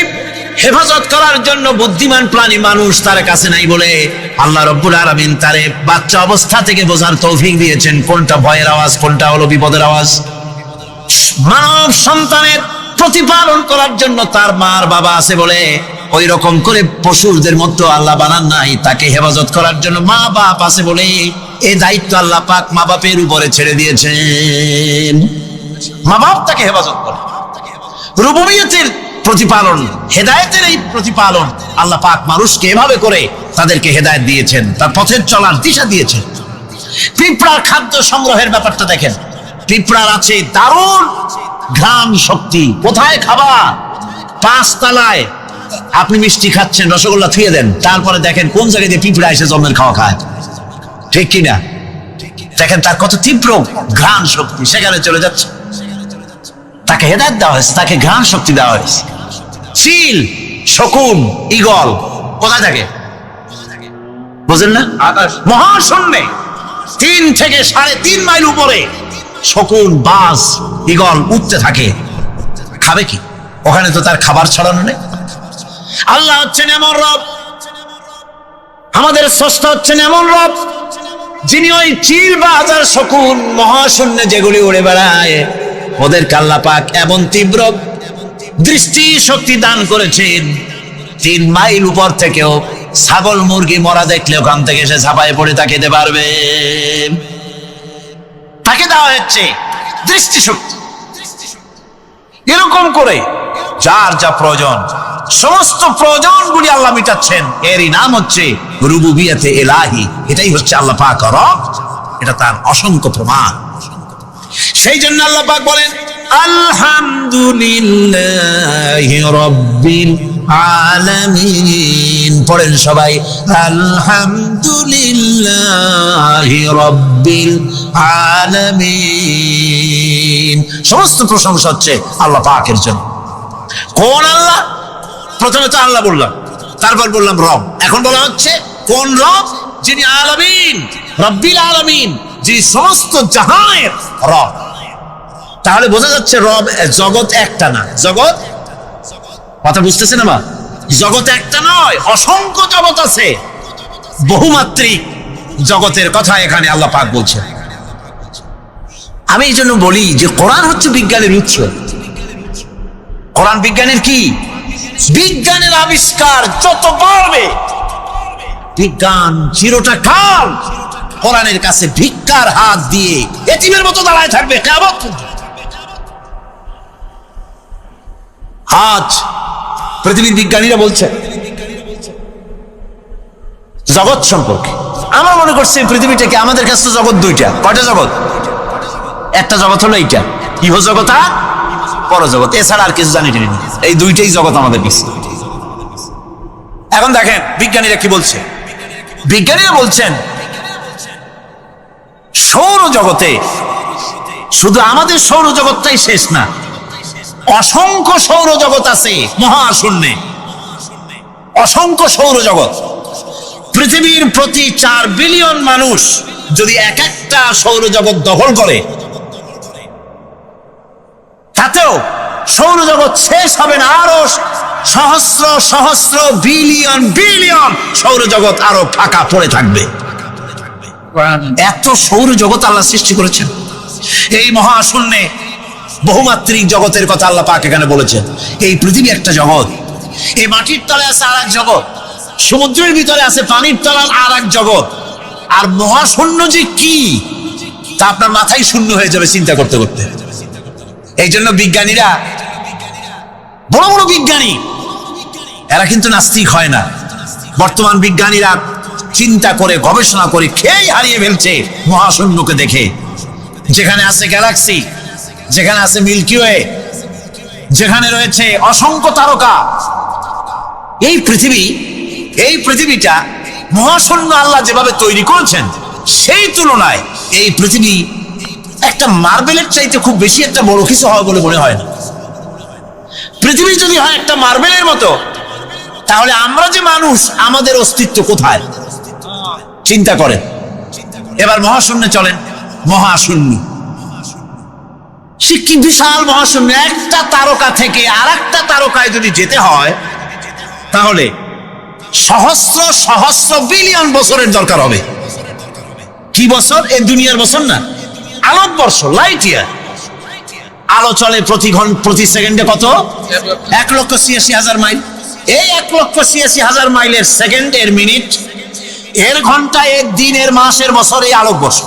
হেফাজত করার জন্য বুদ্ধিমান প্রাণী মানুষ তার কাছে নাই বলে আল্লাহ রাব্বুল আলামিন তারে বাচ্চা অবস্থা থেকে বোঝার তৌফিক দিয়েছেন কোনটা ভয়ের আওয়াজ, কোনটা হলো বিপদের আওয়াজ। মানব সন্তানের প্রতিপালন করার জন্য তার মার বাবা আছে বলে ওই রকম করে পশুদের মতো আল্লাহ বানান নাই, তাকে হেফাজত করার জন্য মা বাপ আছে বলে এই দায়িত্ব আল্লাহ পাক মা বাপের উপরে ছেড়ে দিয়েছেন। মা বাপ তাকে হেফাজত করে। রুবুবিয়তের প্রতিপালন, হেদায়েতের এই প্রতিপালন আল্লাহ পাক মানুষকে এভাবে করে তাদেরকে হেদায়েত দিয়েছেন, তার পথের চলার দিশা দিয়েছেন। পিঁপড়ার খাদ্য সংগ্রহের ব্যাপারটা দেখেন, পিঁপড়ার আছে দারুণ ঘ্রাণ শক্তি। কোথায় খাবার? 5 তলায় আপনি মিষ্টি খাচ্ছেন, রসগোল্লা থুয়ে দেন, তারপরে দেখেন কোন জায়গায় দিয়ে পিঁপড়া এসে জন্মের খাওয়া খায়, ঠিক কিনা? দেখেন তার কত তীব্র ঘ্রাণ শক্তি, সেখানে চলে যাচ্ছে। তাকে হেদায়েত দেওয়া হয়েছে, তাকে ঘ্রাণ শক্তি দেওয়া হয়েছে। চিল, শকুন, ঈগল কোথায় থাকে বুঝেন না? মহাশূন্যে 3 থেকে 3.5 মাইল উপরে শকুন, বাজ, ঈগল উঠতে থাকে। খাবে কি? ওখানে তো তার খাবার ছড়ানো নেই। আল্লাহ হচ্ছেন এমন রব, আমাদের স্রষ্টা হচ্ছেন এমন রব, যিনি ওই চিল, বাজ আর শকুন মহাশূন্যে যেগুলি উড়ে বেড়ায় ওদেরকে আল্লাহ পাক এমন তীব্র দৃষ্টি শক্তি দান করেছেন, 3 মাইল উপর থেকেও ছাগল মুরগি মরা দেখলে ওখান থেকে সে ঝাঁপায় পড়ে তাকে খেতে পারবে। তাকে দেওয়া হচ্ছে দৃষ্টি শক্তি। এরকম করে যার যা প্রয়োজন, সমস্ত প্রয়োজনগুলি আল্লাহ মিটাচ্ছেন। এরই নাম হচ্ছে রুবুবিয়তে ইলাহি। এটাই হচ্ছে আল্লাহ পাক রব, এটা তার অসংখ্য প্রমাণ। সেই জন্য আল্লাহ পাক বলেন আলহামদুলিল্লাহি রাব্বিল আলামিন। পড়েন সবাই আলহামদুলিল্লাহি রাব্বিল আলামিন। সমস্ত প্রশংসা হচ্ছে আল্লাহ পাকের জন্য। কোন আল্লাহ? প্রথমে তো আল্লাহ বললাম, তারপর বললাম রব, এখন বলা হচ্ছে কোন রব? যিনি আলামিন, রব্বিল আলামিন, যিনি সমস্ত জাহানের রব। তাহলে বোঝা যাচ্ছে রব, জগৎ একটা না। জগৎ, কথা বুঝতেছেন আমার? জগৎ একটা নয়, অসংখ্য জগৎ আছে। বহুমাত্রিক জগতের কথা এখানে আল্লাহ পাক বলছেন। আমি এই জন্য বলি যে কোরআন হচ্ছে বিজ্ঞানের উৎস। কোরআন বিজ্ঞানের কি? বিজ্ঞানের আবিষ্কার যত বাড়বে, বিজ্ঞান চিরটা কাল কোরআনের কাছে ভিক্ষার হাত দিয়ে এতিমের মতো দাঁড়ায় থাকবে কিয়ামত পর্যন্ত। আজ পৃথিবীর বিজ্ঞানীরা বলছে জগৎ সম্পর্কে, আমরা মনে করছি পৃথিবীটাকে, আমাদের কাছে জগৎ 2টা। কয়টা জগৎ? একটা জগৎ হলো এইটা, ইহ জগৎ আর পরজগৎ, এছাড়া আর কিছু জানি না। এই 2টাই জগৎ আমাদের কাছে। এখন দেখেন বিজ্ঞানীরা কি বলছে। বিজ্ঞানীরা বলছেন সৌরজগতে শুধু আমাদের সৌরজগৎটাই শেষ না, অসংখ্য সৌরজগৎ আছে মহাশূন্যে, অসংখ্য সৌরজগৎ। পৃথিবীর প্রতি 4 বিলিয়ন মানুষ যদি এক একটা সৌরজগৎ দখল করে, তাতেও সৌরজগৎ শেষ হবে না। আরো সহস্র সহস্র বিলিয়ন বিলিয়ন সৌরজগৎ আরো ফাঁকা পড়ে থাকবে। এত সৌর জগৎ আল্লাহ সৃষ্টি করেছেন। এই মহাশূন্যে বহুমাত্রিক জগতের কথা আল্লাহ পাক এখানে বলেছেন। এই পৃথিবী একটা জগৎ, এই মাটির তলে আছে আর এক জগৎ, সমুদ্রের ভিতরে আছে পানির তলার আর এক জগৎ। আর মহাশূন্য যে কি তা আপনার মাথায় শূন্য হয়ে যাবে চিন্তা করতে করতে। এই জন্য বিজ্ঞানীরা, বড় বড় বিজ্ঞানী, এরা কিন্তু নাস্তিক হয় না। বর্তমান বিজ্ঞানীরা চিন্তা করে গবেষণা করে খেয়ে হারিয়ে ফেলছে মহাশূন্যকে দেখে। যেখানে আছে গ্যালাক্সি, যেখানে আছে মিল্কি ওয়ে, যেখানে রয়েছে অসংখ্য তারকা, এই পৃথিবীটা মহাশূন্য আল্লাহ যেভাবে তৈরি করেছেন সেই তুলনায় এই পৃথিবী একটা মার্বেলের চাইতে খুব বেশি একটা বড় কিছু হবে বলে মনে হয় না। পৃথিবী যদি হয় একটা মার্বেলের মতো, তাহলে আমরা যে মানুষ, আমাদের অস্তিত্ব কোথায় চিন্তা করেন। এবার মহাশূন্যে চলেন। মহাশূন্য সে কি বিশাল মহাশূন্য! একটা তারকা থেকে আর একটা তারকায় যদি যেতে হয় তাহলে সহস্র সহস্র বিলিয়ন বছরের দরকার হবে। কি বছর? এই দুনিয়ার বছর না, আলোকবর্ষ, লাইট ইয়ার। আলো চলে প্রতি সেকেন্ডে কত? 1,86,000 মাইল। এই 1,86,000 মাইলের সেকেন্ড, এর মিনিট, এর ঘন্টা, এর দিন, এর মাস, এর বছর, এই আলোকবর্ষ।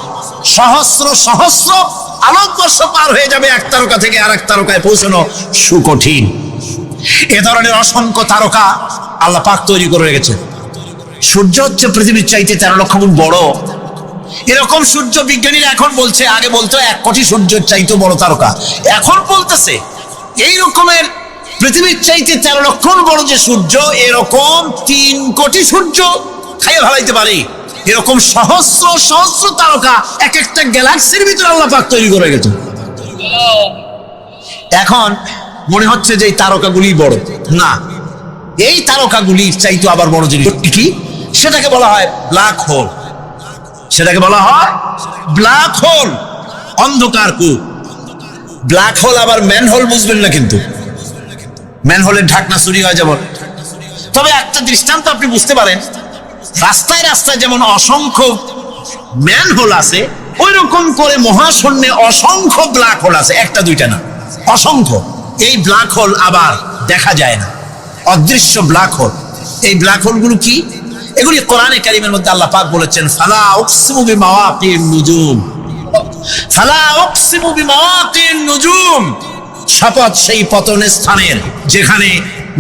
সহস্র সহস্র আলোকবর্ষ পার হয়ে যাবে এক তারকা থেকে আর এক তারকায় পৌঁছানো সুকঠিন। এ ধরনের অসংখ্য তারকা আল্লাহ পাক তৈরি করে রেখেছে। সূর্য হচ্ছে পৃথিবীর চাইতে 13 লক্ষ গুণ বড়। এরকম সূর্য বিজ্ঞানীরা এখন বলছে, আগে বলতো 1 কোটি সূর্যের চাইতে বড় তারকা, এখন বলতেছে এই রকমের পৃথিবীর চাইতে 13 লক্ষ গুণ বড় যে সূর্য, এরকম 3 কোটি সূর্য খাইয়ে ফেলাইতে পারে। এরকম সহস্র সহস্র তারকা এক একটা গ্যালাক্সির ভিতরে আল্লাহ পাক তৈরি করে গেছে। এখন মনে হচ্ছে যে এই তারকাগুলি বড় না, এই তারকাগুলির চাইতে আবার বড় জিনিস কি, সেটাকে বলা হয় ব্ল্যাক হোল। সেটাকে বলা হয় ব্ল্যাক হোল, অন্ধকার কূপ। ব্ল্যাক হোল আবার ম্যান হোল বুঝবেন না, কিন্তু ম্যান হোলের ঢাকনা চুরি হয় যেমন। তবে একটা দৃষ্টান্ত আপনি বুঝতে পারেন, রাস্তায় রাস্তায় যেমন অসংখ্য ম্যান হোল আছে, ওই রকম করে মহাশূন্যে অসংখ্য ব্ল্যাক হোল আছে, একটা দুইটা না, অসংখ্য। এই ব্ল্যাক হোল আবার দেখা যায় না, অদৃশ্য ব্ল্যাক হোল। এই ব্ল্যাক হোলগুলো কি? এগুলি কোরআনে কারীমের মধ্যে আল্লাহ পাক বলেছেন, ফালা উকসিমু বিমাওয়াকিন নুজুম, ফালা উকসিমু বিমাওয়াকিন নুজুম, শপথ সেই পতনের স্থানের যেখানে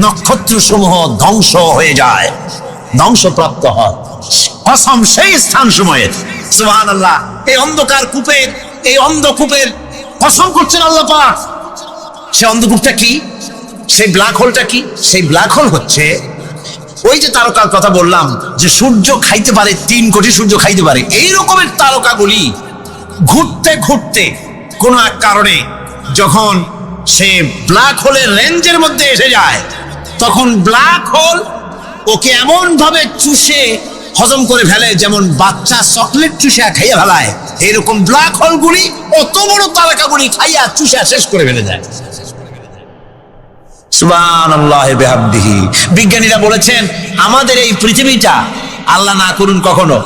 নক্ষত্র সমূহ ধ্বংস হয়ে যায়, ধ্বংসপ্রাপ্ত হয়, কসম সেই স্থান সময়ের। সুবহানাল্লাহ। এই অন্ধকার কূপের, এই অন্ধকূপের কসম করছেন আল্লাহ পাক। সে অন্ধকূপটা কি? সেই ব্ল্যাক হোলটা কি? সেই ব্ল্যাক হোল হচ্ছে ওই যে তারকার কথা বললাম যে সূর্য খাইতে পারে, 3 কোটি সূর্য খাইতে পারে, এই রকমের তারকাগুলি ঘুরতে ঘুরতে কোন এক কারণে যখন সে ব্ল্যাক হোলের রেঞ্জের মধ্যে এসে যায়, তখন ব্ল্যাক হোল ওকে এমন ভাবে চুষে হজম করে ফেলে যেমন বাচ্চা চকলেট চুষা খাইয়া ফেলায়। এইরকম ব্ল্যাক হোলগুলি অত বড় তারকাগুলি খাইয়া চুষা শেষ করে ফেলে যায়। সুবহানাল্লাহি বিহামদিহি। বিজ্ঞানীরা বলেছেন আমাদের এই পৃথিবীটা, আল্লাহ না করুন কখনো,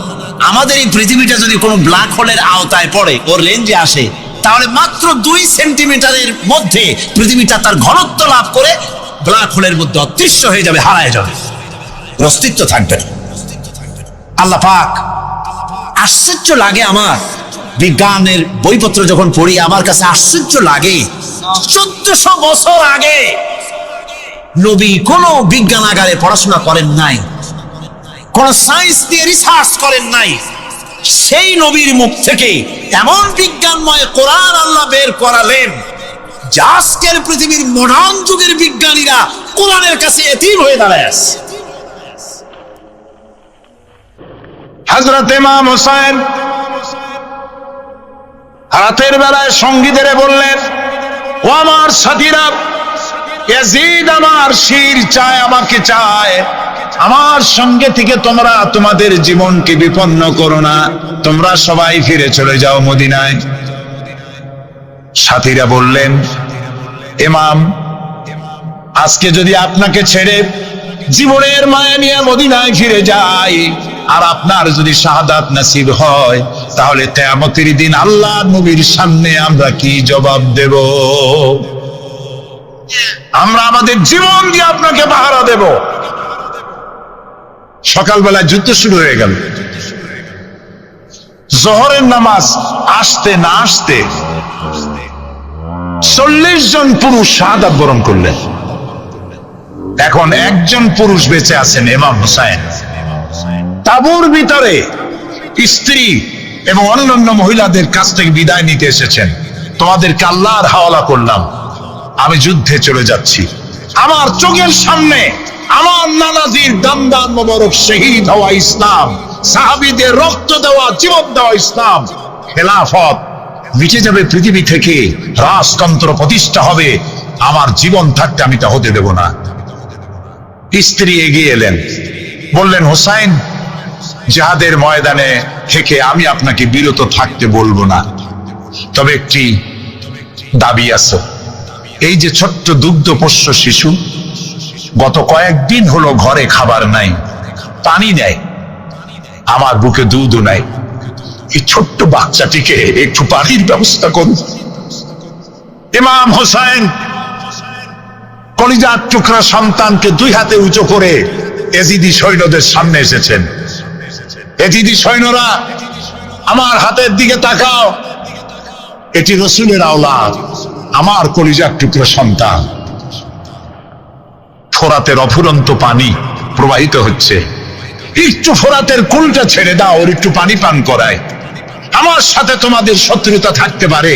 আমাদের এই পৃথিবীটা যদি কোনো ব্ল্যাক হোলের আওতায় পড়ে, ওর রেঞ্জে আসে, তাহলে মাত্র 2 সেন্টিমিটারের মধ্যে পৃথিবীটা তার ঘনত্ব লাভ করে ব্ল্যাক হোলের মধ্যে অদৃশ্য হয়ে যাবে, হারায় যাবে, অস্তিত্ব থাকবে না। আল্লাহ পাক, আশ্চর্য লাগে আমার বিজ্ঞানের বইপত্র যখন পড়ি, আমার কাছে আশ্চর্য লাগে 1400 বছর আগে নবী কোনো বিজ্ঞানাগারে পড়াশোনা করেন নাই, কোন সায়েন্স নিয়ে রিসার্চ করেন নাই। সেই নবীর মুখ থেকে এমন বিজ্ঞানময় কোরআন আল্লাহ বের করালেন, যে আজকের পৃথিবীর মডার্ন যুগের বিজ্ঞানীরা কোরআনের কাছে এতিম হয়ে দাঁড়ায় আছে। হযরত ইমাম হোসেন রাতের বেলায় সঙ্গীদের বললেন, ও আমার সাথীরা, ইয়াজিদ আমার শির চায়, আমাকে চায়, আমার সঙ্গে থেকে তোমরা তোমাদের জীবনকে বিপন্ন করো না, তোমরা সবাই ফিরে চলে যাও মদিনায়। সাথীরা বললেন, ইমাম, আজকে যদি আপনাকে ছেড়ে জীবনের মায়া নিয়ে মদিনায় ফিরে যাই, আর আপনার যদি শাহাদাত নসিব হয়, তাহলে কিয়ামতের দিন আল্লাহ নবীর সামনে আমরা কি জবাব দেব? আমরা আমাদের জীবন দিয়ে আপনাকে পাহারা দেব। সকালবেলা যুদ্ধ শুরু হয়ে গেল। জোহরের নামাজ আসতে না আসতে 40 জন পুরুষ শাহাদাত বরণ করলেন। এখন একজন পুরুষ বেঁচে আছেন, ইমাম হুসাইন। তাঁবুর ভিতরে স্ত্রী এবং অন্যান্য মহিলাদের কাছ থেকে বিদায় নিতে এসেছেন। তোমাদেরকে আল্লাহর হাওয়ালা করলাম, আমি যুদ্ধে চলে যাচ্ছি। আমার চোখের সামনে আমার নানাজির দান্দান মোবারক শহীদ হওয়া ইসলাম, সাহাবীদের রক্ত দেওয়া, জীবন দেওয়া ইসলাম, খেলাফত মিটে যাবে পৃথিবী থেকে, রাজতন্ত্র প্রতিষ্ঠা হবে। আমার জীবন থাকতে আমি তা হতে দেব না। স্ত্রী এগিয়ে এলেন, বললেন, হোসাইন, জিহাদের ময়দানে থেকে আমি আপনাকে বিরত থাকতে বলবো না, তবে একটি দাবি আছে। এই যে ছোট্ট দুগ্ধপোষ্য শিশু, গত কয়েকদিন হলো ঘরে খাবার নাই, পানি নেই, আমার বুকে দুধও নাই। এই ছোট্ট বাচ্চাটিকে একটু পানির ব্যবস্থা করুন। ইমাম হোসাইন কলিজার টুকরা সন্তানকে দুই হাতে উঁচু করে এজিদি সৈন্যদের সামনে এসেছেন। এজিদি সৈন্যরা, আমার হাতের দিকে তাকাও, এটি রসুলের আওলাদ, আমার কলিজার টুকরা সন্তান। ফোরাতের অফুরন্ত পানি প্রবাহিত হচ্ছে, একটু ফোরাতের কুলটা ছেড়ে দাও, ওর একটু পানি পান করায়। আমার সাথে তোমাদের শত্রুতা থাকতে পারে,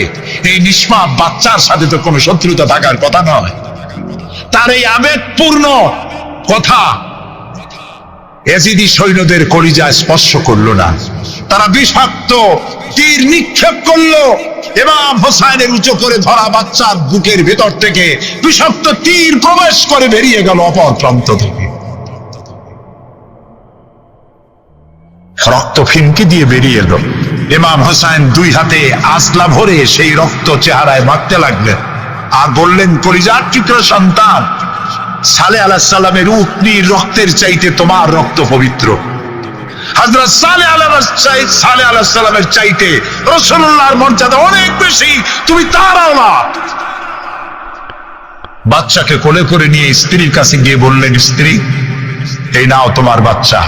এই নিষ্পাপ বাচ্চার সাথে তো কোনো শত্রুতা থাকার কথা নয়। তার এই আবেগপূর্ণ কথা এজিদি সৈন্যদের কলিজায় স্পর্শ করলো না। তারা বিষাক্ত তীর নিক্ষেপ করলো। ইমাম হোসাইনের উঁচু করে ধরা বাচ্চার বুকের ভেতর থেকে বিষাক্ত তীর প্রবেশ করে বেরিয়ে গেল অপর প্রান্ত থেকে। রক্ত ফিনকি দিয়ে বেরিয়ে এলো। ইমাম হোসাইন দুই হাতে আসলা ভরে সেই রক্ত চেহারায় মাখতে লাগলেন আর বললেন, কলিজার টুকরা সন্তান, সালেহ আলাইহিস সালামের উটনির রক্তের চাইতে তোমার রক্ত পবিত্র। হযরত সালেহ আলাইহিস সালামের চাইতে রাসূলুল্লাহর মর্যাদা অনেক বেশি, তুমি তার আওলাদ। বাচ্চাকে কোলে করে নিয়ে স্ত্রীর কাছে গিয়ে বললেন, স্ত্রী, এই নাও তোমার বাচ্চা,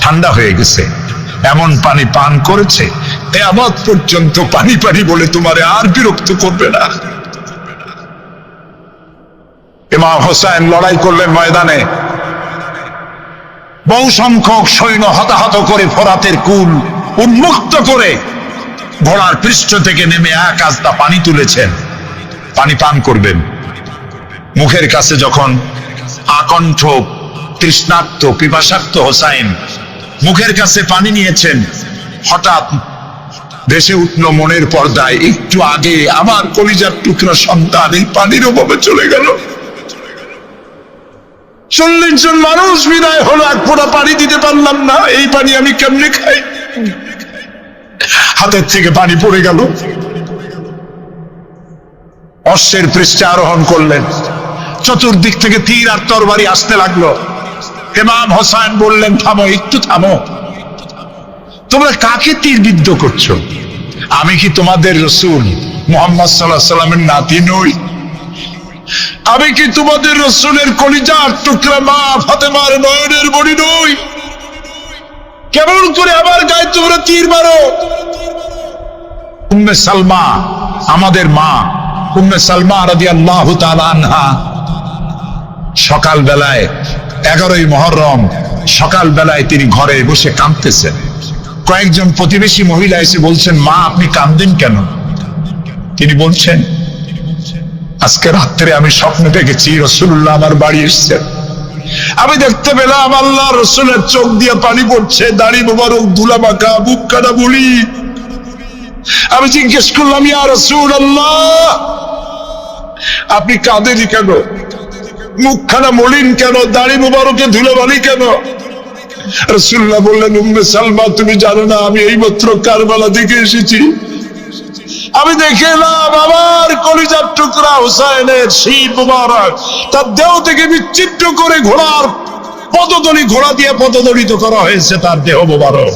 ঠান্ডা হয়ে গেছে, এমন পানি পান করেছে কিয়ামত পর্যন্ত পানি পানি বলে তোমারে আর বিরক্ত করবে না। ইমাম হোসেন লড়াই করলেন ময়দানে। বহু সংখ্যক সৈন্য হতাহত করে ফোরাতের কুল উন্মুক্ত করে ঘোড়ার পৃষ্ঠ থেকে নেমে এক আস্তা পানি তুলেছেন, পানি পান করবেন। মুখের কাছে যখন আকণ্ঠ তৃষ্ণার্ত পিপাসার্ত হোসাইন মুখের কাছে পানি নিয়েছেন, হঠাৎ ভেসে উঠল মনের পর্দায়, একটু আগে আমার কলিজার টুকরা সন্তান এই পানির অভাবে চলে গেল। 40 জন মানুষ বিদায় হলো, এক ফোঁটা পানি দিতে পারলাম না, এই পানি আমি কেমনে খাই? হাতের থেকে পানি পড়ে গেল। অশ্বের পৃষ্ঠে আরোহণ করলেন, চতুর্দিক থেকে তীর আর তরবারি আসতে লাগলো। ইমাম হোসেন বললেন, থামো, একটু থামো, তোমরা কাকে তীর বিদ্ধ করছো? আমি কি তোমাদের রাসূল মুহাম্মদ সাল্লাল্লাহু আলাইহি সাল্লামের নাতি নই? আমি কি তোমাদের রাসূলের কলিজার টুকরা মা ফাতেমার নয়নের মণি নই? কেমন করে আমার গায়ে তোমরা তীর মারো? উম্মে সালমা, আমাদের মা উম্মে সালমা রাদিয়াল্লাহু তাআলা আনহা, সকাল বেলায় 11ই মুহররম সকাল বেলায় তিনি ঘরে বসে কাঁদতেছেন। কয়েকজন প্রতিবেশী মহিলা এসে বলছেন, মা আপনি কাঁদেন কেন? তিনি বলছেন, আজকে রাত্রে আমি স্বপ্নে দেখেছি রাসূলুল্লাহ আমার বাড়ি এসেছেন। আমি দেখতে পেলাম আল্লাহ রাসূলের চোখ দিয়ে পানি পড়ছে, দাড়ি মোবারক ধুলা মাখা, বুক কাটা বলি। আমি জিজ্ঞেস করলাম, ইয়া রাসূলুল্লাহ, আপনি কাঁদেন কেন? মুখখানা মলিন কেন? দাড়ি মোবারকে ধুলাবালি কেন? রাসূলুল্লাহ বললেন, উম্মে সালমা, তুমি জানো না আমি এইমাত্র কারবালা থেকে এসেছি। আমি দেখে এলাম আমার কলিজার টুকরা হুসাইনের শির মুবারক তার দেহ থেকে বিচ্ছিন্ন করে ঘোড়ার পদদলি ঘোড়া দিয়ে পদদলিত করা হয়েছে তার দেহ মোবারক।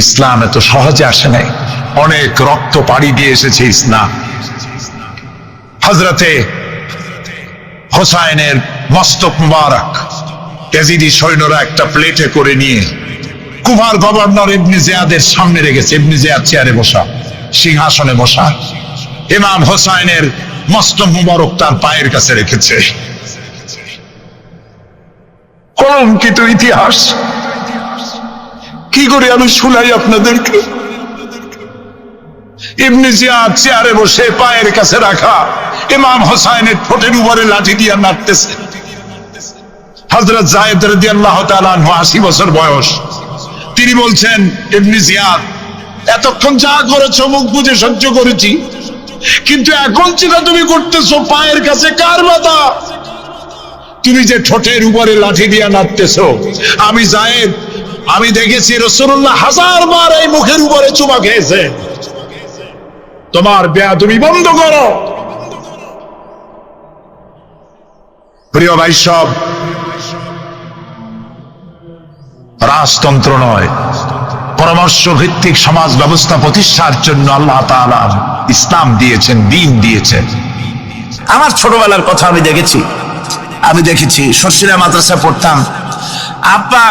ইসলাম এত সহজে আসে নাই, অনেক রক্ত পাড়ি দিয়ে এসেছে ইসলাম। হযরতে হোসাইনের মস্তক মুবারক ইয়াজিদি সৈন্যরা একটা প্লেটে করে নিয়ে কুফার গভর্নর ইবনে জিয়াদের সামনে রেখেছে। ইবনে জিয়াদ চেয়ারে বসা, সিংহাসনে বসা, ইমাম হোসাইনের মস্তক মুবারক তার পায়ের কাছে রেখেছে। কলঙ্কিত ইতিহাস, কি করে আমি শুনাই আপনাদেরকে? ইবনে জিয়াদ চেয়ারে বসে পায়ের কাছে রাখা ইমাম হোসাইনের ঠোঁটের উপরে লাঠি দিয়ে নাড়তেছে। হযরত যায়েদ রাদিয়াল্লাহু তাআলা আনহু ৮০ বছর বয়স, তিনি বলছেন, ইবনে জিয়াদ এতক্ষণ যা করেছো মুখ বুজে সহ্য করেছি, কিন্তু এখন যেটা তুমি করতেছো পায়ের কাছে কার বাধা? তুমি যে ঠোঁটের উপরে লাঠি দিয়ে নাড়তেছো, আমি যায়েদ, আমি দেখেছি রাসূলুল্লাহ 1000 বার এই মুখের উপরে চুমা খেয়েছে। তোমার বেয়াদবি বন্ধ করো। প্রিয় ভাই, সব রাজতন্ত্র নয়, পরামর্শ ভিত্তিক সমাজ ব্যবস্থা প্রতিষ্ঠার জন্য আল্লাহ তাআলা ইসলাম দিয়েছেন, দ্বীন দিয়েছেন। আমার ছোটবেলার কথা আমি দেখেছি শর্ষিরা মাদ্রাসায় পড়তাম। আব্বা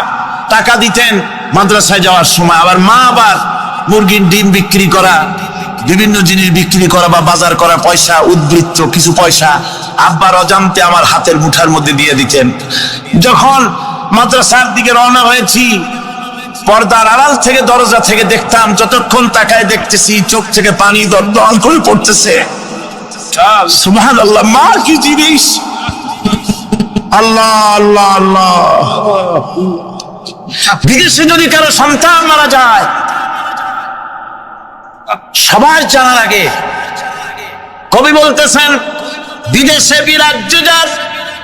টাকা দিতেন মাদ্রাসায় যাওয়ার সময়, আবার মা আবার মুরগির ডিম বিক্রি করা, বিভিন্ন জিনিস বিক্রি করা বা বাজার করা পয়সা, উদ্বৃত্ত কিছু পয়সা আব্বার অজান্তে আমার হাতের মুঠার মধ্যে দিয়ে দিতেন। যখন মাদ্রাসার দিকে রওনা হয়েছি, পর্দার আড়াল থেকে দরজা থেকে দেখতাম, যতক্ষণ তাকায় দেখতেছি চোখ থেকে পানি দল করে পড়তেছে। সুবহানাল্লাহ, মা কি জিনিস! আল্লাহ আল্লাহ আল্লাহ। বিদেশে যদি কারো সন্তান মারা যায়, সবার জানার আগে কবি বলতেছেন, বিদেশে বিরাজ্য যার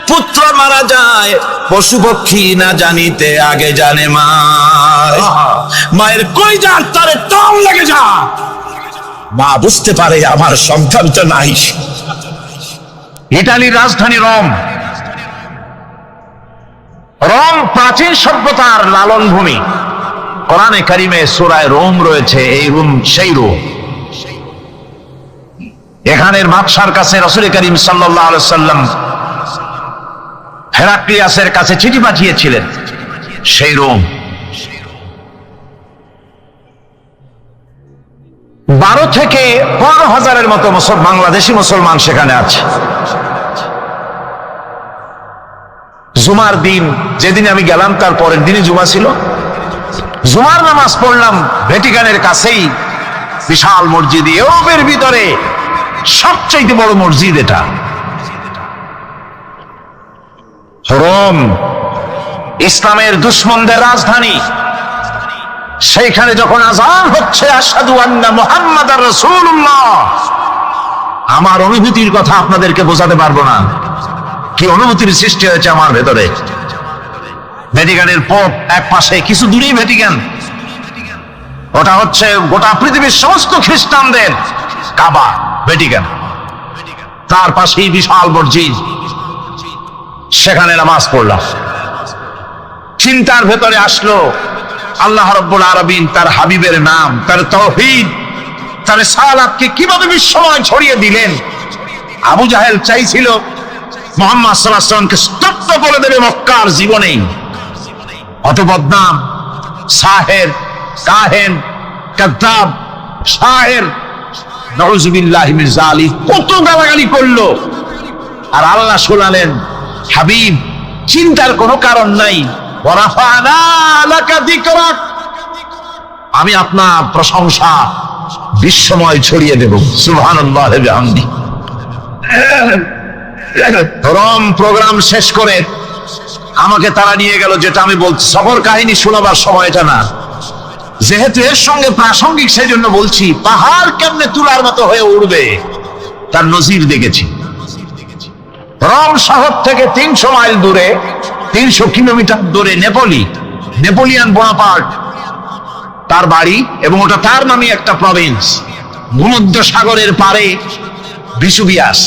পুত্র মারা যায়, পশু পক্ষী না জানিতে আগে জানে মা। মায়ের কই যার তারে টান লেগে যা, মা বুঝতে পারে আমার সন্তান তো নাই। ইতালির রাজধানী রোম। রোম প্রাচীন সভ্যতার লালন ভূমি। কোরআনে কারিমে সূরায় রোম রয়েছে। এই রোম সেই রোম। এখানের বাদশার কাছে রাসূল করিম সাল্লাল্লাহু আলাইহি সাল্লাম হেরাক্লিয়াসের কাছে চিঠি পাঠিয়েছিলেন। সেই রোম 12 থেকে 15,000-এর মতো বাংলাদেশি মুসলমান সেখানে আছে। জুমার দিন, যেদিন আমি গেলাম তার পরের দিনই জুমা ছিল, জুমার নামাজ পড়লাম ভ্যাটিকানের কাছেই বিশাল মসজিদ, ইউরোপের ভিতরে সবচেয়ে বড় মসজিদ এটা। রোম ইসলামের দুশমনদের রাজধানী। সেইখানে যখন আযান হচ্ছে আশহাদু আন্না মুহাম্মাদার রাসূলুল্লাহ, আমার অনুভূতির কথা আপনাদেরকে বোঝাতে পারবো না, কি অনুভূতির সৃষ্টি হয়েছে আমার ভেতরে। ভ্যাটিকানের পোপ এক পাশে, কিছু দূরেই ভ্যাটিকান, ওটা হচ্ছে গোটা পৃথিবীর সমস্ত খ্রিস্টানদের কাবা, ভ্যাটিকান। তার পাশেই বিশাল মসজিদ, সেখানে নামাজ পড়লাম। চিন্তার ভেতরে আসলো আল্লাহ রাব্বুল আলামিন তার হাবিবের নাম, তার তাওহীদ, তার সালাতকে কিভাবে বিশ্বময় ছড়িয়ে দিলেন। আবু জাহেল চাইছিল মুহাম্মদ সাল্লাল্লাহু আলাইহি ওয়াসাল্লামকে স্তব্ধ করে দেবে মক্কার জীবনেই। অত বদনাম, সাহের, কাহেন, কাযযাব, শায়ের, নাউযুবিল্লাহি মিন যালিক, কত গালাগালি করলো। আর আল্লাহ শোনালেন, হাবিব চিন্তার কোনো কারণ নাই, ওয়ারাফা'না লাকা যিকরাক, আমি আপনার প্রশংসা বিশ্বময় ছড়িয়ে দেব। সুবহানাল্লাহি ওয়া বিহামদিহি। রোম প্রোগ্রাম শেষ করে আমাকে তারা নিয়ে গেল, যেটা আমি বলছি সফর কাহিনী শোনাবার সময় এটা না, যেহেতু এর সঙ্গে প্রাসঙ্গিক সেই জন্য বলছি। পাহাড় কেমনে তুলার মতো হয়ে উঠবে তার নজির দেখেছি। রোম শহর থেকে 300 মাইল দূরে, 300 কিলোমিটার দূরে নেপোলিয়ান বোনাপার্ট তার বাড়ি, এবং ওটা তার নামে একটা প্রভিন্স। ভূমধ্য সাগরের পারে ভেসুভিয়াস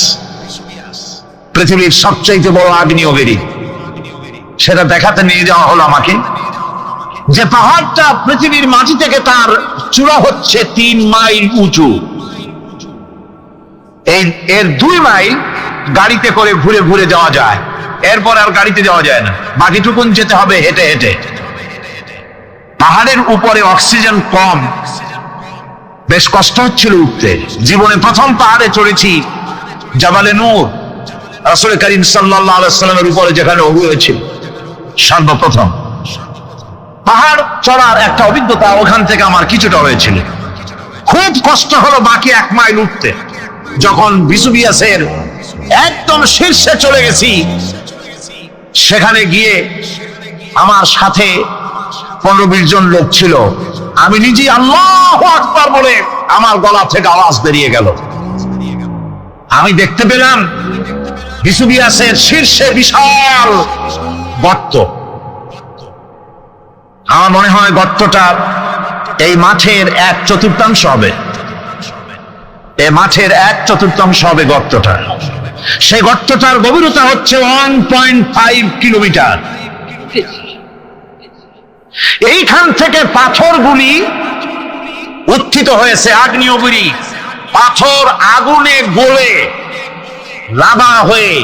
পৃথিবীর সবচেয়ে বড় আগ্নেয়গিরি, সেটা দেখাতে নিয়ে যাওয়া হলো আমাকে। যে পাহাড়টা পৃথিবীর মাটি থেকে তার চূড়া হচ্ছে 3 মাইল উঁচু, এর 2 মাইল গাড়িতে করে ঘুরে ঘুরে যাওয়া যায়, এরপর আর গাড়িতে যাওয়া যায় না, বাকিটুকুন যেতে হবে হেঁটে হেঁটে। পাহাড়ের উপরে অক্সিজেন কম, বেশ কষ্ট হচ্ছিল উঠতে। জীবনে প্রথম পাহাড়ে চড়েছি জাবালে নূর, রাসূল করিম সাল্লাল্লাহু আলাইহি ওয়াসাল্লামের উপরে যেখানে ওহী হয়েছিল সর্বপ্রথম। পাহাড় চড়ার একটা অভিজ্ঞতা ওখান থেকে আমার কিছুটা হয়েছিল। খুব কষ্ট হলো বাকি 1 মাইল উঠতে। যখন ভিসুভিয়াসের একদম শীর্ষে চলে গেছি, সেখানে গিয়ে আমার সাথে 15-20 জন লোক ছিল। আমি নিজেই আল্লাহু আকবার বলে আমার গলা থেকে আওয়াজ বেরিয়ে গেল। আমি দেখতে পেলাম ভিসুভিয়াসের শীর্ষে বিশাল গর্ত। আমার মনে হয় গর্তটা এই মাঠের 1/4 হবে, এই মাঠের 1/4 হবে গর্তটা। সেই গর্তটার গভীরতা হচ্ছে 1.5 কিলোমিটার। এইখান থেকে পাথরগুলি উত্থিত হয়েছে, আগ্নেয়গিরি পাথর আগুনে গলে লাভা হয়ে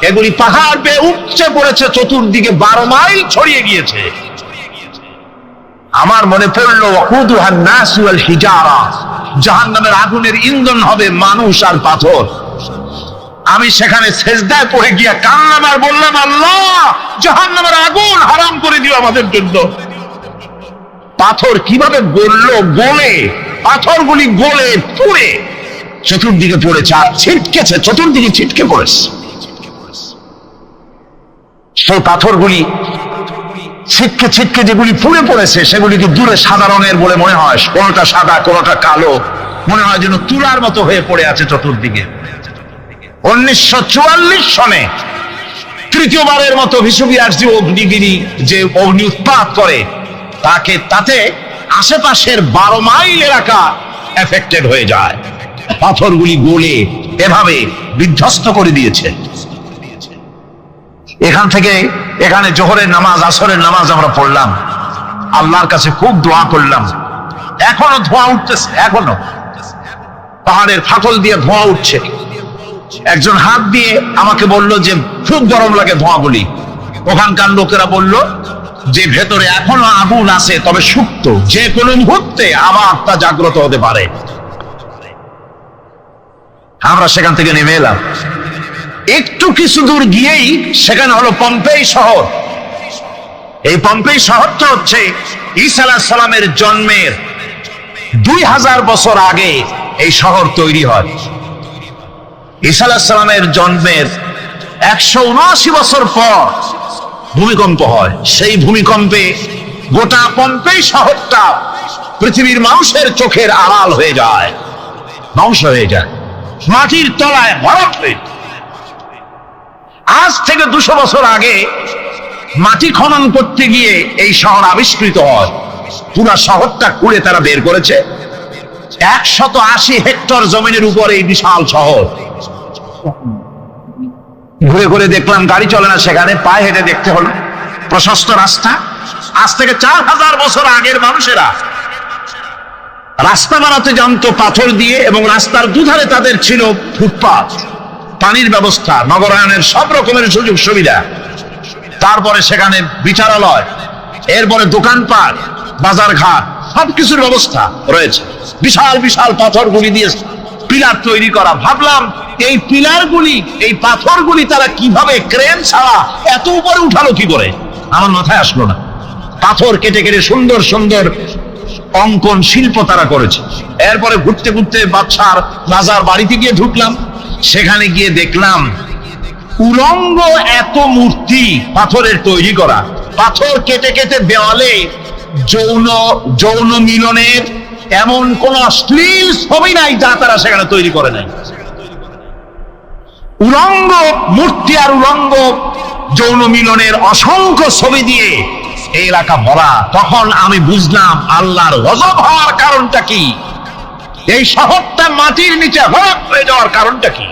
এগুলি পাহাড় বেয়ে উপচে পড়েছে, চতুর্দিকে 12 মাইল ছড়িয়ে গিয়েছে। আমার মনে পড়লো ওয়াকুদুহান নাস ওয়াল হিজারা, জাহান্নামের আগুনের ইন্ধন হবে মানুষ আর পাথর। আমি সেখানে সেজদায় পড়ে গিয়ে কান্নাম আর বললাম, আল্লাহ জাহান্নামের আগুন হারাম করে দিও আমাদের জন্য। পাথর কিভাবে গললো, গলে পাথরগুলি গলে পুড়ে চতুর্দিকে পড়েছে আর ছিটকেছে, চতুর্দিকে ছিটকে পড়েছে। সেই পাথরগুলি ছিটকে ছিটকে যেগুলি পুড়ে পড়েছে সেগুলিকে দূরে সাদা রঙের বলে মনে হয়, কোনোটা সাদা কোনোটা কালো, মনে হয় যেন তুলার মতো হয়ে পড়ে আছে চতুর্দিকে। 1944 সনে তৃতীয়বারের মতো ভিসুভিয়াস যে অগ্নিগিরি যে অগ্নি উৎপাত করে, তাতে আশেপাশের 12 মাইল এলাকা এফেক্টেড হয়ে যায়। পাথরগুলি গলে এভাবে বিধ্বস্ত করে দিয়েছে। এখান থেকে এখানে জোহরের নামাজ, আসরের নামাজ আমরা পড়লাম, আল্লাহর কাছে খুব দোয়া করলাম। এখনো ধোঁয়া উঠতেছে, এখনো পাহাড়ের ফাটল দিয়ে ধোঁয়া উঠছে। একজন হাত দিয়ে আমাকে বলল যে খুব গরম লাগে ধোঁয়াগুলি। ওখানকার লোকেরা বলল যে ভেতরে এখনো আগুন আছে, তবে সুপ্ত, যে কোনো মুহূর্তে আবার তা জাগ্রত হতে পারে। আমরা সেখান থেকে নেমে এলাম। একটু কিছু দূর গিয়েই সেখানে হলো পম্পেই শহর। এই পম্পেই শহরটা হচ্ছে ঈসা আলাইহিস সালামের জন্মের 2000 বছর আগে এই শহর তৈরি হয়। ঈসা আলাইহিস সালামের জন্মের 179 বছর পর ভূমিকম্প হয়। সেই ভূমিকম্পে গোটা পম্পেই শহরটা পৃথিবীর মানুষের চোখের আড়াল হয়ে যায়, ধ্বংস হয়ে যায়, মাটির তলায় বরফ হয়ে। আজ থেকে 200 বছর আগে মাটি খনন করতে গিয়ে এই শহর আবিষ্কৃত হয়। পুরা শহরটা খুঁড়ে তারা বের করেছে। 180 হেক্টর জমিনের উপরে এই বিশাল শহর। ঘুরে ঘুরে দেখলাম, গাড়ি চলে না সেখানে, পায়ে হেঁটে দেখতে হলো। প্রশস্ত রাস্তা। আজ থেকে 4000 বছর আগের মানুষেরা রাস্তা বানাতে জানতো পাথর দিয়ে, এবং রাস্তার দুধারে তাদের ছিল ফুটপাথ, পানির ব্যবস্থা, নগরায়নের সব রকমের সুযোগ সুবিধা। তারপরে সেখানে বিচারালয়, এরপরে দোকানপাট, বাজার ঘাট, সবকিছুর ব্যবস্থা রয়েছে। বিশাল বিশাল পাথরগুলি দিয়ে পিলার তৈরি করা। ভাবলাম এই পিলারগুলি, এই পাথরগুলি তারা কিভাবে ক্রেন ছাড়া এত উপরে উঠালো কি করে, আমার মাথায় আসলো না। পাথর কেটে কেটে সুন্দর সুন্দর অঙ্কন শিল্প তারা করেছে। এরপরে ঘুরতে ঘুরতে বাদশার রাজার বাড়িতে গিয়ে ঢুকলাম। সেখানে গিয়ে দেখলাম উলঙ্গ এত মূর্তি পাথরের তৈরি করা। পাথর কেটে কেটে দেওয়ালে যৌন মিলনের এমন কোন অশ্লীল ছবি নাই যা তারা সেখানে তৈরি করে নাই। উলঙ্গ মূর্তি আর উলঙ্গ যৌন মিলনের অসংখ্য ছবি দিয়ে এই এলাকা ভরা। তখন আমি বুঝলাম আল্লাহর গজব হওয়ার কারণটা কি, এই শহরটা মাটির নিচে হরক হয়ে যাওয়ার কারণটা কি।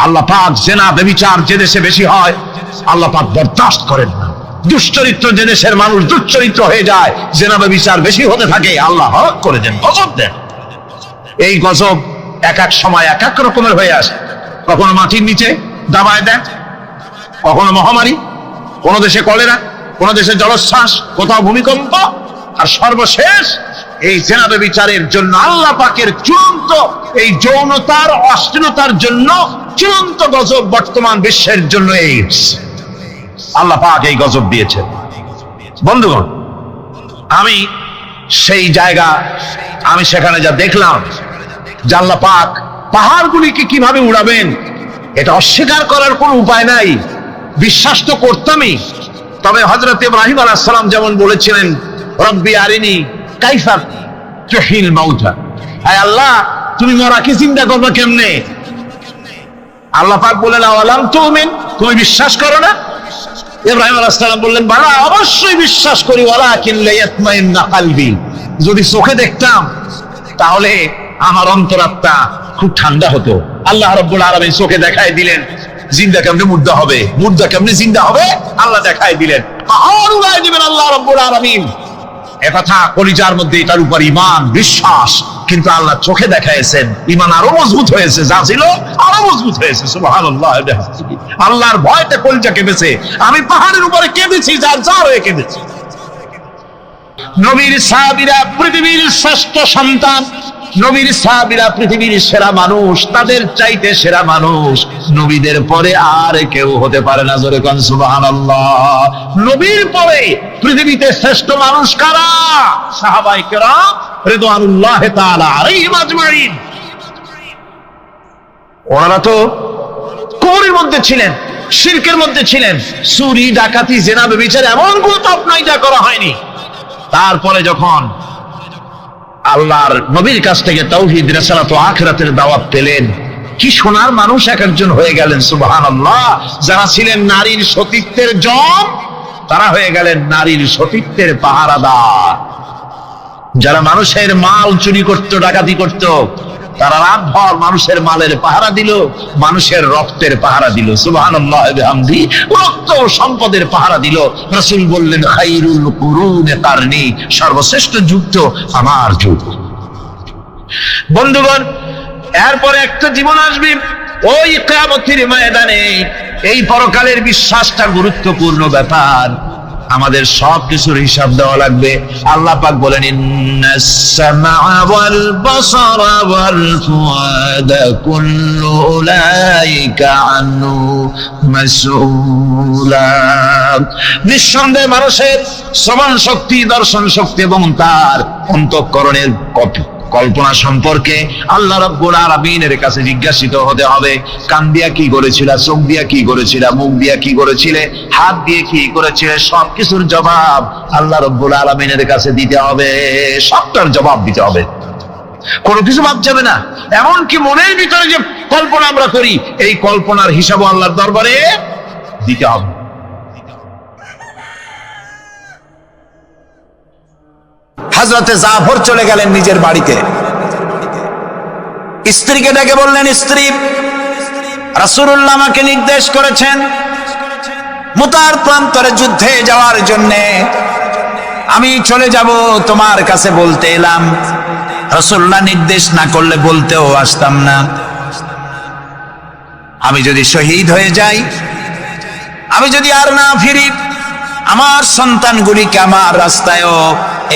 আল্লাহ পাক জেনা ব্যভিচার যে দেশে বেশি হয় আল্লাহ পাক বরদাস্ত করেন না। দুশ্চরিত্র যে দেশের মানুষ দুশ্চরিত্র হয়ে যায়, জেনা ব্যভিচার বেশি হতে থাকে, আল্লাহ হক করে দেন, গজব দেন। এই গজব এক এক সময় এক এক রকমের হয়ে আসে। কখনো মাটির নিচে দাবায় দেয়, কখনো মহামারী, কোন দেশে কলেরা, কোন দেশে জলোচ্ছ্বাস, কোথাও ভূমিকম্প, আর সর্বশেষ এই জেনা ব্যভিচারের জন্য আল্লাহ পাকের চূড়ান্ত এই যৌনতার অশ্লীলতার জন্য চূড়ান্ত গজব বর্তমান বিশ্বের জন্য এইডস। আল্লাহ পাক এই গজব দিয়েছেন। বন্ধুগণ, আমি সেই জায়গা, আমি সেখানে যা দেখলাম যে আল্লাহ পাক পাহাড়গুলিকে কিভাবে উড়াবেন, এটা অস্বীকার করার কোনো উপায় নাই। বিশ্বাস তো করতামই, তবে হযরত ইব্রাহিম আলাইহিস সালাম যেমন বলেছিলেন, রব্বি আরিনি কাইফা তুহিল মাউতা, হে আল্লাহ তুমি মরাকে জিন্দা করবে কেমনে? আল্লাহ পাক বললেন, আওয়ালাম তুমিন, তুমি বিশ্বাস করো না? ইব্রাহিম আলাইহিস সালাম বললেন, বালা, অবশ্যই বিশ্বাস করি, ওয়ালাকিন লিয়াতমাইন্না কলবি, যদি চোখে দেখতাম তাহলে আমার অন্তরাত্মা খুব ঠান্ডা হতো। আল্লাহ রাব্বুল আলামিন চোখে দেখায় দিলেন জিন্দা কেমনে মুর্দা হবে, মুর্দা কেমনে জিন্দা হবে, আল্লাহ দেখায় দিলেন। পাহাড় উড়ায় দিবেন আল্লাহ রাব্বুল আলামিন। একথা কলিজার মধ্যে এটার উপর ঈমান বিশ্বাস, কিন্তু আল্লাহ চোখে দেখাইছেন, ঈমান আরো মজবুত হয়েছে, যা ছিল আরো মজবুত হয়েছে। সুবহানাল্লাহ। আল্লাহর ভয়তে কলিজা কেঁদেছে। আমি পাহাড়ের উপরে কেঁদেছি, যার যার হয়ে কেঁদেছি। নবীর সাহাবীরা পৃথিবীর শ্রেষ্ঠ সন্তান, নবীর সাহাবীরা পৃথিবীর সেরা মানুষ, তাদের চাইতে সেরা মানুষ নবীদের পরে আর কেউ হতে পারে না। জোরে কোন সুবহানাল্লাহ। নবীর পরে পৃথিবীতে শ্রেষ্ঠ মানুষ কারা? সাহাবায়ে কেরাম রিদওয়ানুল্লাহি তাআলা আলাইহিম আজমাইন। ওনারা তো কুফরের মধ্যে ছিলেন, শিরকের মধ্যে ছিলেন, চুরি ডাকাতি জেনা ব্যভিচার এমন কোন পাপ নাই যা করা হয়নি। তারপরে যখন আল্লাহর নবীর কাছ থেকে তাওহীদ, রিসালাত ও আখিরাতের দাওয়াত পেলেন, কি সোনার মানুষ এক একজন হয়ে গেলেন। সুবহানাল্লাহ। যারা ছিলেন নারীর সতীত্বের জম, তারা হয়ে গেলেন নারীর সতীত্বের পাহারাদার। যারা মানুষের মাল চুরি করত, ডাকাতি করত, তারা রাতভর মানুষের মালের পাহারা দিল, মানুষের রক্তের পাহারা দিল। সুবহানাল্লাহ ওয়া বিহামদি। রক্ত সম্পদের পাহারা দিল। রাসূল বললেন, খায়রুল কুরুনে কারনি, সর্বশ্রেষ্ঠ যুগ তো আমার যুগ। বন্ধুগণ, এরপরে একটা জীবন আসবে, ওই কিয়ামতের ময়দানে। এই পরকালের বিশ্বাসটা গুরুত্বপূর্ণ ব্যাপার, আমাদের সবকিছুর হিসাব দেওয়া লাগবে। আল্লাহ পাক বলেন, ইন্নাস সামআ ওয়াল বাসারা ওয়াল ফুআদা কুল্লু উলাইকা আনহু মাসউলা। নিঃসন্দেহে মানুষের শ্রবণ শক্তি, দর্শন শক্তি এবং তার অন্তঃকরণের কল্পনা সম্পর্কে আল্লাহ রাব্বুল আলামিনের কাছে জিজ্ঞাসিত হতে হবে। কান দিয়া কি করেছিলা, চোখ দিয়া কি করেছিলা, মুখ দিয়া কি করেছিলে, হাত দিয়ে কি করেছিলে, সবকিছুর জবাব আল্লাহ রাব্বুল আলামিনের কাছে দিতে হবে। সবটার জবাব দিতে হবে, কোনো কিছু বাদ যাবে না। এমনকি মনের ভিতরে যে কল্পনা আমরা করি, এই কল্পনার হিসাবও আল্লাহর দরবারে দিতে হবে। হযরতে জাফর চলে গেলেন নিজের বাড়িতে। স্ত্রীকে ডেকে বললেন, স্ত্রী, রাসূলুল্লাহ আমাকে নির্দেশ করেছেন মুতার প্রান্তরে যুদ্ধে যাওয়ার জন্য। আমি চলে যাব, তোমার কাছে বলতে এলাম। রাসূলুল্লাহ নির্দেশ না করলে বলতেও আসতাম না। আমি যদি শহীদ হয়ে যাই, আমি যদি আর না ফিরি, আমার সন্তানগুলিকে আমার রাস্তায়ও,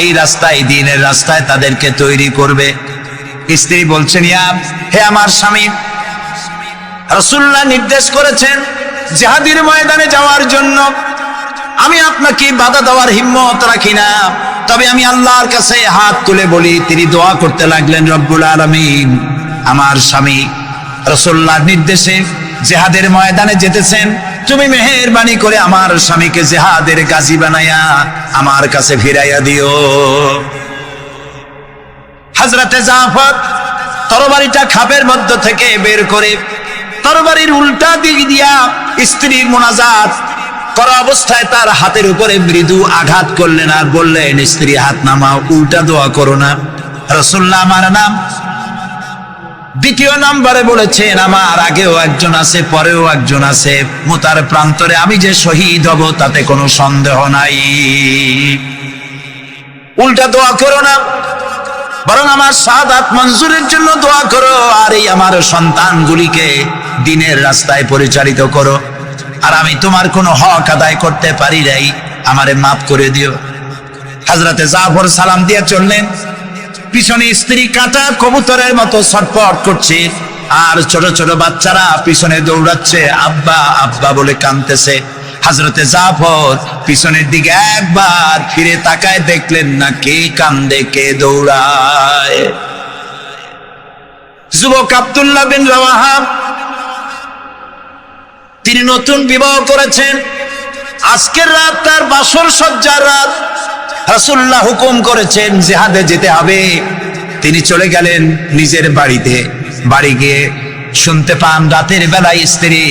এই রাস্তায়, দ্বীনের রাস্তায় তাদেরকে তৈরি করবে। স্ত্রী বলছেন, হে আমার স্বামী, রাসূলুল্লাহ নির্দেশ করেছেন জিহাদের ময়দানে যাওয়ার জন্য। আমি আপনাকে বাধা দেওয়ার হিম্মত রাখি না, তবে আমি আল্লাহর কাছে হাত তুলে বলি। তিনি দোয়া করতে লাগলেন, রব্বুল আলামিন, আমার স্বামী রাসূলুল্লাহর নির্দেশে জিহাদের ময়দানে যেতেছেন, তুমি মেহেরবানি করে আমার স্বামীকে জিহাদের গাজী বানায়া আমার কাছে ফিরাইয়া দিও। হযরতে জাফর তরবারিটা খাপের মধ্য থেকে বের করে তরবারির উল্টা দিক দিয়া স্ত্রীর মুনাজাত করা অবস্থায় তার হাতের উপরে মৃদু আঘাত করলেন আর বললেন, স্ত্রী হাত নামাও, উল্টা দোয়া করো না। রাসূলুল্লাহ আমার নাম দ্বিতীয় নম্বরে বলেছেন, আমার আগেও একজন আছে, পরেও একজন আছে, মুতার প্রান্তরে আমি যে শহীদ হব তাতে কোনো সন্দেহ নাই। উল্টা দোয়া করো না, বরং আমার শাহাদাত মঞ্জুরের জন্য দোয়া করো, আর এই আমার সন্তানগুলিকে দ্বীনের রাস্তায় পরিচালিত করো। আর আমি তোমার কোনো হক আদায় করতে পারি নাই, আমারে মাফ করে দিও। হযরতে জাফর সালাম দিয়ে চললেন, পিছনে স্ত্রী কাটা কবুতরের মতো ছটফট করছে, আর ছোট ছোট বাচ্চারা পিছনে দৌড়াচ্ছে, আব্বা আব্বা বলে কাঁদতেছে। হযরতে জাফর পিছনের দিকে একবার ফিরে তাকায়, দেখলেন না কে কান্দে কে দৌড়ায়। যুবক আব্দুল্লাহ বিন রাওয়াহা, তিনি নতুন বিবাহ করেছেন, আজকের রাত তার বাসর সজ্জার রাত। রাসূলুল্লাহ হুকুম করেছেন জিহাদে যেতে হবে। তিনি চলে গেলেন নিজের বাড়িতে। বাড়ি গিয়ে শুনতে পান রাতের বেলায় স্ত্রী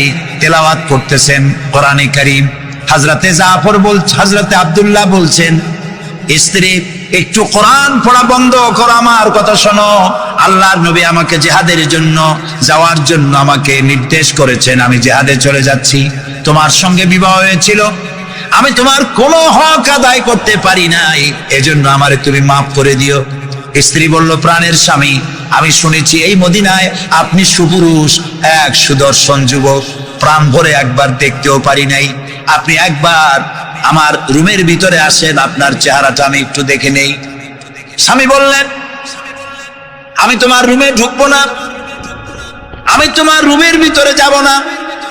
তেলাওয়াত করতেছেন কোরআনে কারীম। হযরতে জাফর হযরতে আব্দুল্লাহ বলছেন, স্ত্রী একটু কোরআন পড়া বন্ধ করো, আমার কথা শোনো। আল্লাহর নবী আমাকে জিহাদের জন্য যাওয়ার জন্য আমাকে নির্দেশ করেছেন, আমি জিহাদে চলে যাচ্ছি। তোমার সঙ্গে বিবাহ হয়েছিল, আমি তোমার কোনো হক আদায় করতে পারি নাই, এজন্য আমারে তুমি মাফ করে দিও। স্ত্রী বলল, প্রাণের স্বামী, আমি শুনেছি এই মদিনায় আপনি সুপুরুষ, এক সুদর্শন যুবক, প্রাণ ভরে একবার দেখতেও পারি নাই। আপনি একবার আমার রুমের ভিতরে আসেন, আপনার চেহারাটা আমি একটু দেখে নেই। স্বামী বললেন, আমি তোমার রুমে ঢুকবো না, আমি তোমার রুমের ভিতরে যাব না,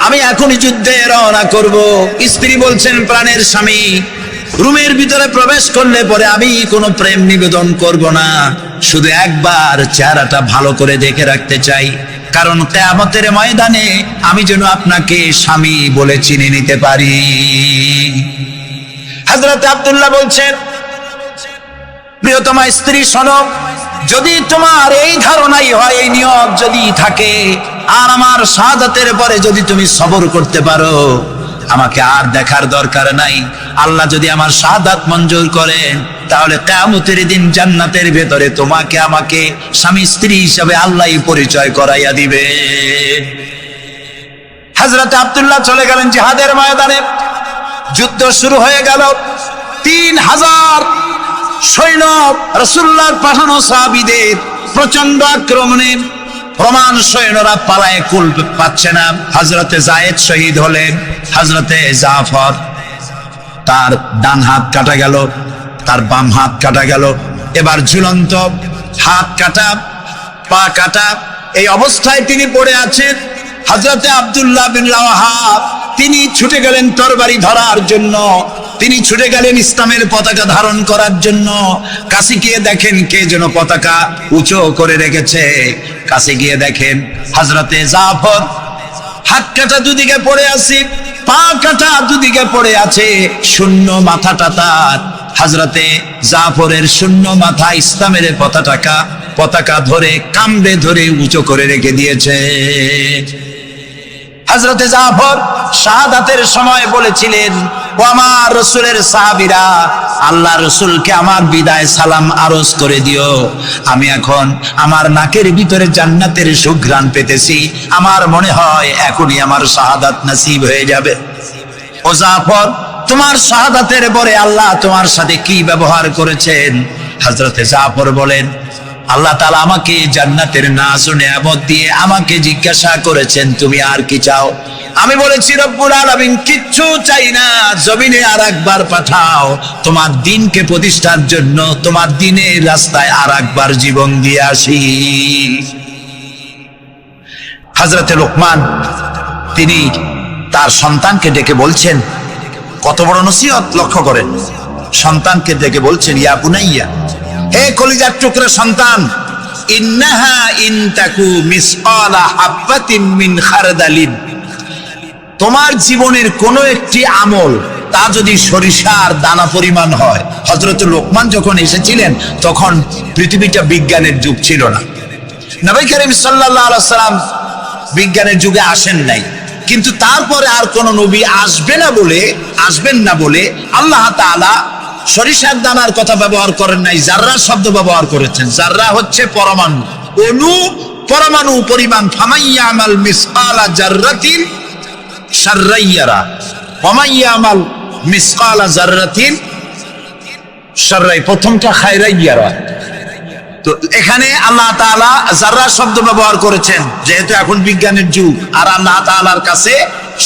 আমি এখনই যুদ্ধে রওনা করব। স্ত্রী বলছেন, প্রাণের স্বামী, রুমের ভিতরে প্রবেশ করলে পরে আমি কোনো প্রেম নিবেদন করব না, শুধু একবার চেহারাটা ভালো করে দেখে রাখতে চাই, কারণ কিয়ামতের ময়দানে আমি যেন আপনাকে স্বামী বলে চিনে নিতে পারি। হযরত আব্দুল্লাহ বলছেন, প্রিয়তমা স্ত্রী শোনো, যদি তোমার এই ধারণাই হয়, এই নিয়ত যদি থাকে, আর আমার শাহাদাতের পরে যদি তুমি সবর করতে পারো, আমাকে আর দেখার দরকার নাই। আল্লাহ যদি আমার শাহাদাত মঞ্জুর করেন, তাহলে কিয়ামতের দিন জান্নাতের ভেতরে তোমাকে আমাকে স্বামী স্ত্রী হিসাবে আল্লাহই পরিচয় করাইয়া দিবে। হযরত আব্দুল্লাহ চলে গেলেন জিহাদের ময়দানে। যুদ্ধ শুরু হয়ে গেল। 3000 সৈন্য রাসূলুল্লাহর পাঠানো সাহাবীদের প্রচন্ড আক্রমণে রোমান সৈন্যরা পালায়ে কুল পাচ্ছে না। হযরতে যায়েদ শহীদ হলেন, হযরতে জাফর তার ডান হাত কাটা গেল, তার বাম হাত কাটা গেল, এবার ঝুলন্ত, হাত কাটা, পা কাটা, এই অবস্থায় তিনি পড়ে আছেন। হযরতে আব্দুল্লাহ বিন রাওয়াহা তিনি ছুটে গেলেন তরবারি ধরার জন্য, তিনি ছুটে গেলেন ইসলামের পতাকা ধারণ করার জন্য। কাছে গিয়ে দেখেন কে যেন পতাকা উঁচু করে রেখেছে। কাছে গিয়ে দেখেন হযরতে জাফর হাত কাটা দুদিকে পড়ে আছে, পা কাটা দুদিকে পড়ে আছে, শূন্য মাথাটা তার। হযরতে জাফরের শূন্য মাথা ইসলামের পতাকা ধরে কামড়ে ধরে উঁচু করে রেখে দিয়েছে। হযরতে জাফর শাহাদাতের সময় বলেছিলেন, ও আমার রাসূলের সাহাবীরা, আল্লাহ রাসূলকে আমার বিদায় সালাম আরজ করে দিও। আমি এখন আমার নাকের ভিতরে জান্নাতের সুঘ্রাণ পেতেছি, আমার মনে হয় এখনই আমার শাহাদাত নসিব হয়ে যাবে। ও জাফর, তোমার শাহাদাতের পরে আল্লাহ তোমার সাথে কি ব্যবহার করেছেন? হযরতে জাফর বলেন, আল্লাহ তাআলা আমাকে জান্নাতের নাজ ও নিয়ামত দিয়ে আমাকে জিজ্ঞাসা করেছেন, তুমি আর কি চাও? আমি বলেছি, রব্বুল আলামিন কিচ্ছু চাই না, জমিনে আর একবার পাঠাও, তোমার দ্বীনকে প্রতিষ্ঠার জন্য, তোমার দ্বীনের রাস্তায় আর একবার জীবন দিয়ে আসি। হযরতে লোকমান তিনি তার সন্তানকে ডেকে বলছেন, কত বড় নসিহত, লক্ষ্য করেন। সন্তানকে ডেকে বলছেন, ইয়া বুনাইয়া, হে কলিজার টুকরা সন্তান, ইন্নাহা ইন তাকু মিসকালা হাববাতিন মিন খারদালিন, তোমার জীবনের কোন একটি আমল তা যদি সরিষার দানা পরিমাণ হয়। হযরত লোকমান যখন এসেছিলেন তখন পৃথিবীটা বিজ্ঞানের যুগ ছিল না, নবী করিম সাল্লাল্লাহু আলাইহি সাল্লাম বিজ্ঞানের যুগে আসেন নাই, কিন্তু তারপরে আর কোন নবী আসবেন না বলে আল্লাহ তাআলা সরিষার দানার কথা ব্যবহার করেন নাই, জাররা শব্দ ব্যবহার করেছেন। জাররা হচ্ছে পরমাণু, অণু পরমাণু পরিমাণ ফামাইয়ামাল মিসকালা জাররাতিন শাররাইয়ারা ওয়ামাইয়ামাল মিসকালা জাররাতিন শাররাই, প্রথমটা খায়রাইয়ারা। তো এখানে আল্লাহ তাআলা জাররা শব্দ ব্যবহার করেছেন, যেহেতু এখন বিজ্ঞানের যুগ, আর আল্লাহ তাআলার কাছে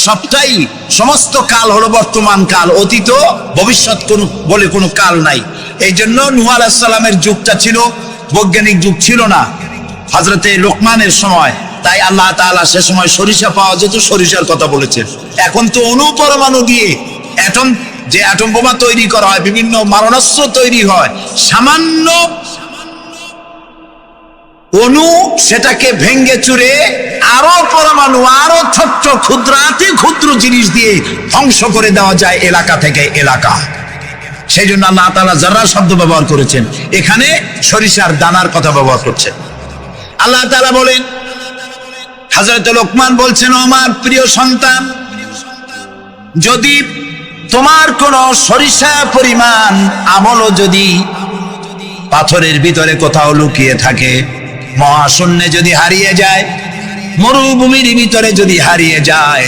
সবটাই, সমস্ত কাল হলো বর্তমান কাল, অতীত ভবিষ্যৎ কোন বলে কোনো কাল নাই। এই জন্য নূহ আলাইহিস সালামের যুগটা ছিল বৈজ্ঞানিক যুগ, ছিল না হযরতে লোকমানের সময়। তাই আল্লাহ তাআলা সে সময় সরিষা পাওয়া যেত, সরিষার কথা বলেছেন। এখন তো অণু পরমাণু দিয়ে যে অ্যাটম বোমা তৈরি করা হয়, বিভিন্ন মারণাস্ত্র তৈরি হয়, সামান্য অণু সেটাকে ভেঙ্গে চুরে আরো পরমাণু, আরো ছোট্ট ক্ষুদ্রাতি ক্ষুদ্র জিনিস দিয়ে ধ্বংস করে দেওয়া যায় এলাকা থেকে এলাকা। সেই জন্য আল্লাহ তাআলা জাররা শব্দ ব্যবহার করেছেন, এখানে সরিষার দানার কথা ব্যবহার করছেন। আল্লাহ তাআলা বলেন, হযরত লোকমান বলছেন, আমার প্রিয় সন্তান, যদি তোমার কোন সরিষা পরিমাণ আমলও যদি পাথরের ভিতরে কোথাও লুকিয়ে থাকে, মহাশূন্যে যদি হারিয়ে যায়, মরুভূমির ভিতরে যদি হারিয়ে যায়,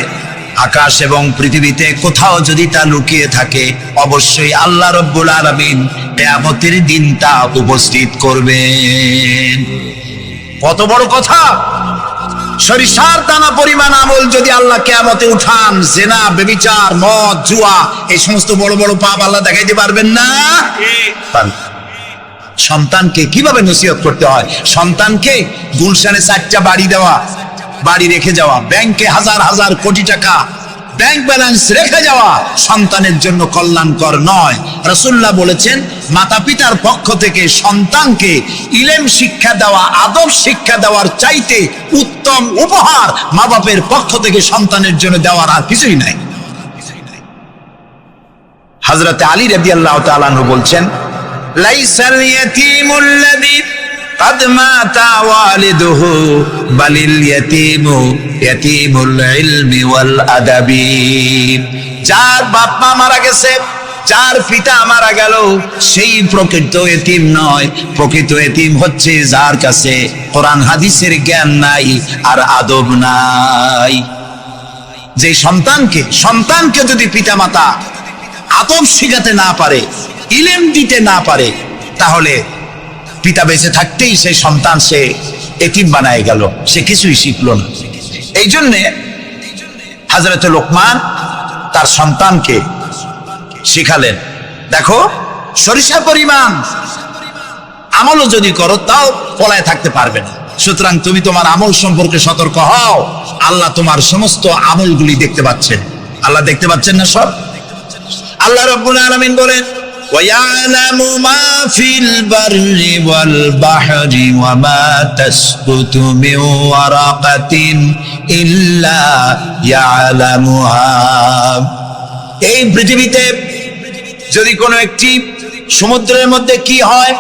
আকাশ এবং পৃথিবীতে কোথাও যদি তা লুকিয়ে থাকে, অবশ্যই আল্লাহ রাব্বুল আলামিন কিয়ামতের দিন তা উপস্থিত করবেন। কত বড় কথা! সরিষার দানা পরিমাণ আমল যদি আল্লাহ কিয়ামতে উঠান, জিনা, ব্যভিচার, মদ, জুয়া, এই সমস্ত বড় বড় পাপ আল্লাহ দেখাইতে পারবেন না? সন্তানকে কিভাবে নসিহত করতে হয়, সন্তানকে গুলশানে 4টা বাড়ি দেওয়া, বাড়ি রেখে যাওয়া, ব্যাংকে হাজার হাজার কোটি টাকা ব্যাংক ব্যালেন্স রেখে যাওয়া সন্তানের জন্য কল্যাণকর নয়। রাসূলুল্লাহ বলেছেন, মাতা পিতার পক্ষ থেকে সন্তানকে ইলম শিক্ষা দেওয়া, আদব শিক্ষা দেওয়ার চাইতে উত্তম উপহার মা বাপের পক্ষ থেকে সন্তানের জন্য দেওয়ার আর কিছুই নাই। হযরত আলী রাদিয়াল্লাহু তাআলা আনহু বলছেন, লাইসাল ইয়াতীমুল্লাযী قد مات والده بل اليتيم يتيم العلم والأدب। যার বাপ মা মারা গেছে, যার পিতা মারা গেল, সেই প্রকৃত এতিম নয়। প্রকৃত এতিম হচ্ছে যার কাছে কোরআন হাদিসের জ্ঞান নাই আর আদব নাই। যে সন্তানকে যদি পিতা মাতা আদব শিখাতে না পারে, ইলম দিতে না পারে, তাহলে পিতা বেঁচে থাকতেই সেই সন্তান সে এতিম বানায় গেল, সে কিছুই শিখলো না। এই জন্যে হযরত লোকমান তার সন্তানকে শিখালেন, দেখো সরিষা পরিমাণ আমলও যদি করো তাও পলায় থাকতে পারবে না। সুতরাং তুমি তোমার আমল সম্পর্কে সতর্ক হও। আল্লাহ তোমার সমস্ত আমলগুলি দেখতে পাচ্ছেন। আল্লাহ দেখতে পাচ্ছেন না সব? আল্লাহ রাব্বুল আলামিন বলেন, وَيَعْلَمُ مَا فِي الْبَرِّ وَالْبَحْرِ وَمَا تَسْقُطُ مِنْ وَرَقَةٍ إِلَّا يَعْلَمُهَا। এই পৃথিবীতে যদি কোনো একটি সমুদ্রের মধ্যে কি হয়,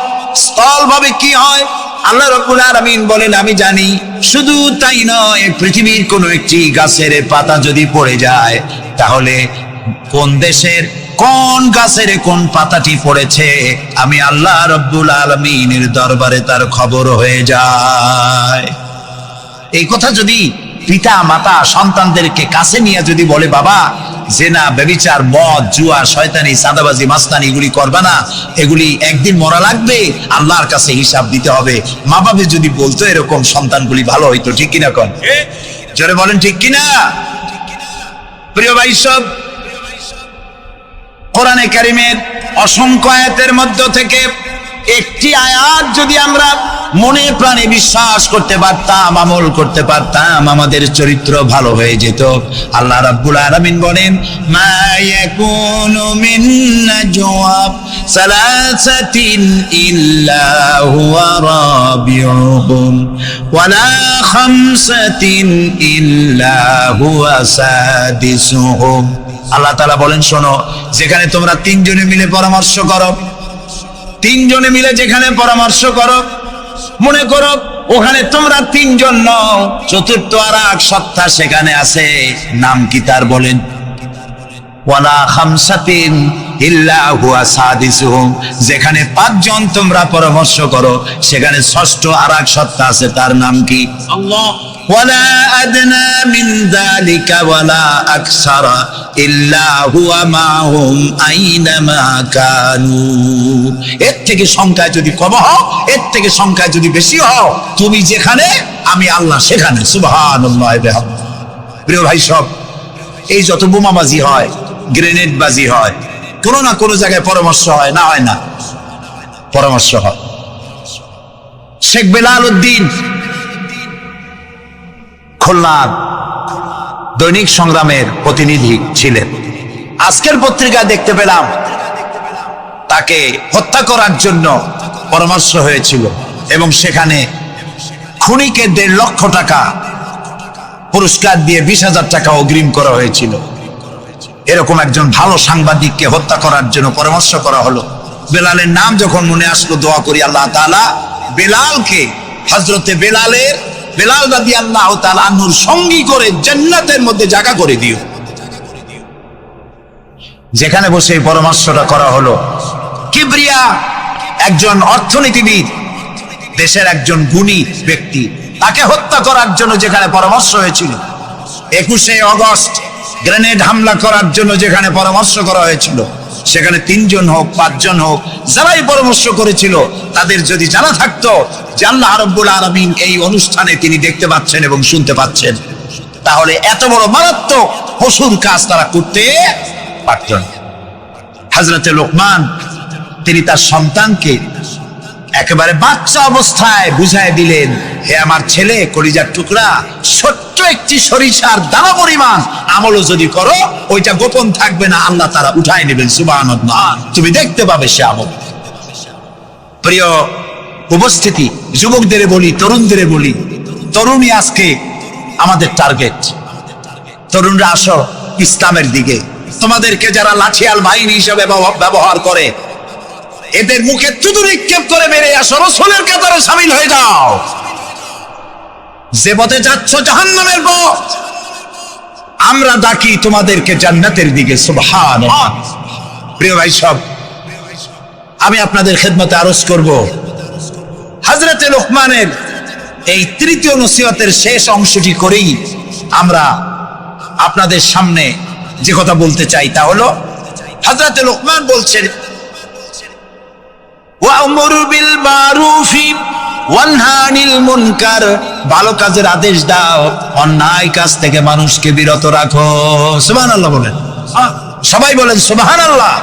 স্থলভাবে কি হয়, আল্লাহ রাব্বুল আলামিন বলেন, আমি জানি। শুধু তাই নয়, পৃথিবীর কোনো একটি গাছের পাতা যদি পড়ে যায়, তাহলে কোন দেশের কোন গাছের কোন পাতাটি পড়েছে, আমি আল্লাহ রাব্বুল আলামিনের দরবারে তার খবর হয়ে যায়। এই কথা যদি পিতা মাতা সন্তানদেরকে কাছে নিয়ে যদি বলে, বাবা জেনা, ব্যভিচার, মদ, জুয়া, শয়তানি, চাঁদাবাজি, মাস্তানি এগুলি করবা না, এগুলি একদিন মরা লাগবে, আল্লাহর কাছে হিসাব দিতে হবে। মা বাবা যদি বলতো এরকম, সন্তানগুলি ভালো হইতো। ঠিক কিনা কোন? জোরে বলেন ঠিক কিনা? প্রিয় ভাই সব, কোরআনে কারীমের অসংখ্য আয়াতের মধ্য থেকে একটি আয়াত যদি আমরা মনে প্রাণে বিশ্বাস করতে পারতাম, আমল করতে পারতাম, আমাদের চরিত্র ভালো হয়ে যেত। আল্লাহ রাব্বুল আলামিন বলেন, মা ইয়াকুনু মিন নাজওয়া সালাসাতিন ইল্লা হুয়া রাবিউহুম ওয়ালা খামসাতিন ইল্লা হুয়া সাদিসুহুম। আল্লাহ তাআলা বলেন, শোনো, যেখানে তোমরা তিনজনে মিলে পরামর্শ করো, তিনজনে মিলে যেখানে পরামর্শ করো, মনে করো ওখানে তোমরা তিনজন নও, চতুর্থ আর এক সত্তা সেখানে আছে, নাম কি তার? বলেন, ওয়ালা খামসাতিন ইল্লা হুয়া সাদিসুহুম, যেখানে 5 জন তোমরা পরামর্শ করো সেখানে ষষ্ঠ আর এক সত্তা আছে, তার নাম কি? আল্লাহ। ওয়ালা আদনা মিন যালিকা ওয়ালা আকসারা ইল্লা হুয়া মাহুম আইনামা কানু। এর থেকে সংখ্যায় যদি কম হও, এর থেকে সংখ্যায় যদি বেশি হও, তুমি যেখানে আমি আল্লাহ সেখানে। সুবহানাল্লাহ। প্রিয় ভাই সব, এই যত বোমাবাজি হয়, গ্রেনেড বাজি হয়, কোনো না কোনো জায়গায় পরামর্শ হয় না, হয় না? পরামর্শ হয়। শেখ বেলাল উদ্দিন খুলনার দৈনিক সংগ্রামের প্রতিনিধি ছিলেন। আজকের পত্রিকায় দেখতে পেলাম তাকে হত্যা করার জন্য পরামর্শ হয়েছিল এবং সেখানে খুনিকে 1.5 লক্ষ টাকা পুরস্কার দিয়ে 20,000 টাকা অগ্রিম করা হয়েছিল। এরকম একজন ভালো সাংবাদিককে হত্যা করার জন্য পরামর্শ করা হলো। বেলালের নাম যখন মনে আসলো, দোয়া করি আল্লাহ তাআলা বেলালকে, হযরতে বেলাল রাদিয়াল্লাহু তাআলা আনহুর সঙ্গী করে জান্নাতের মধ্যে জায়গা করে দিও। যেখানে বসে এই পরামর্শটা করা হলো, কিবরিয়া একজন অর্থনীতিবিদ, দেশের একজন গুণী ব্যক্তি, তাকে হত্যা করার জন্য যেখানে পরামর্শ হয়েছিল, 21শে আগস্ট গ্রেনেড হামলা করার জন্য যেখানে পরামর্শ করা হয়েছিল, সেখানে 3 জন হোক 5 জন হোক, যারাই পরামর্শ করেছিল, তাদের যদি জানা থাকতো যে আল্লাহ রাব্বুল আলামিন এই অনুষ্ঠানে তিনি দেখতে পাচ্ছেন এবং শুনতে পাচ্ছেন, তাহলে এত বড় মারাত্মক পশুর কাজ তারা করতে পারত না। হযরতে লোকমান তিনি তার সন্তানকে একেবারে বাচ্চা অবস্থায় বুঝায় দিলেন, হে আমার ছেলে, কলিজার টুকরা, ছোট্ট একটি সরিষার দানা পরিমাণ আমলও যদি করো, ওইটা গোপন থাকবে না, আল্লাহ তারা উঠায় নেবেন। সুবহানাল্লাহ। তুমি দেখতে পাবে সে আমল। প্রিয় উপস্থিতি, যুবকদের বলি, তরুণদের বলি, তরুণী আজকে আমাদের টার্গেট। তরুণরা আসো ইসলামের দিকে। তোমাদেরকে যারা লাঠিয়াল বাহিনী হিসেবে ব্যবহার করে, এদের মুখে থুতু নিক্ষেপ করে বেরিয়ে আসো, রাসূলের কাতারে শামিল হয়ে যাও। যে পথে যাচ্ছ জাহান্নামের পথ, আমরা ডাকি তোমাদেরকে জান্নাতের দিকে। সুবহানাল্লাহ। প্রিয় ভাই সব, আমি আপনাদের খেদমতে আরজ করব, হযরতে লোকমানের এই 3য় নসিহতের শেষ অংশটি করেই আমরা আপনাদের সামনে যে কথা বলতে চাই তা হলো, হযরতে লোকমান বলছেন, ওয়া'মুর বিল মারুফি ওয়ানহা আনিল মুনকার, ভালো কাজের আদেশ দাও, অন্যায় কাজ থেকে মানুষকে বিরত রাখো। সুবহানাল্লাহ বলেন, সবাই বলেন সুবহানাল্লাহ।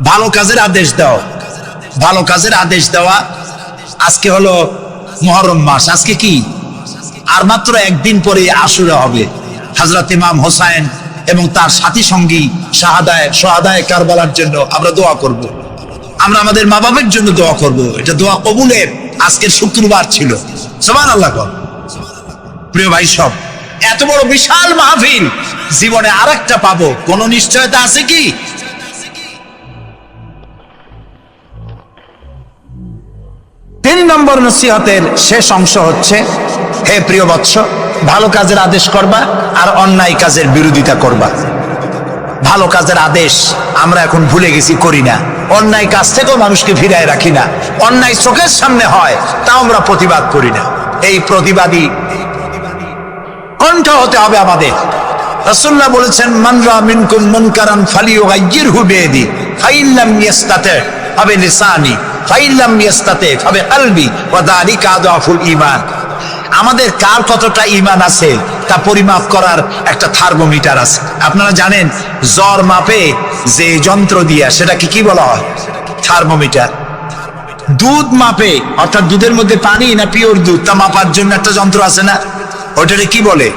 ভালো কাজের আদেশ দাও। ভালো কাজের আদেশ দেওয়া। আজকে হলো মুহররম মাস, আজকে কি? আর মাত্র একদিন পরে আশুরা হবে। হযরত ইমাম হোসেন এবং তার সাথী সঙ্গী শাহাদায়ে কারবালার জন্য আমরা দোয়া করব। আমরা আমাদের মা বাবার জন্য দোয়া করব। এটা দোয়া কবুলের আজকের শুক্রবার ছিল। সুবহানাল্লাহ। প্রিয় ভাই সব, এত বড় বিশাল মাহফিল, জীবনে আরেকটা পাবো, কোনো নিশ্চয়তা আছে কি? 3 নম্বর নসিহতের শেষ অংশ হচ্ছে, হে প্রিয় বৎস, ভালো কাজের আদেশ করবা আর অন্যায় কাজের বিরোধিতা করবা। ভালো কাজের আদেশ আমরা এখন ভুলে গেছি, করি না। অন্যায় কাজ থেকেও মানুষকে ফিরায় রাখি না। অন্যায় চোখের সামনে হয়, তাও আমরা প্রতিবাদ করি না। এই প্রতিবাদী কণ্ঠ হতে হবে আমাদের। রাসূলুল্লাহ বলেছেন, মান রা মিনকুম মুনকারান ফালিয়ুগাইয়িরহু বিয়াদি ফাইন লাম ইস্তাতি ফাবিলিসানি ফাইন লাম ইস্তাতি ফাবিকলবি ওয়া যালিকা আযফুল ঈমান। আমাদের কার কতটা ঈমান আছে তা পরিমাপ করার একটা থার্মোমিটার আছে। আপনারা জানেন, জ্বর মাপে যে যন্ত্র দিয়া, সেটাকে কি বলা হয়? থার্মোমিটার। দুধ মাপে, অর্থাৎ দুধের মধ্যে পানি না পিওর দুধ, তা মাপার জন্য একটা যন্ত্র আছে না, ওটাকে কি বলে?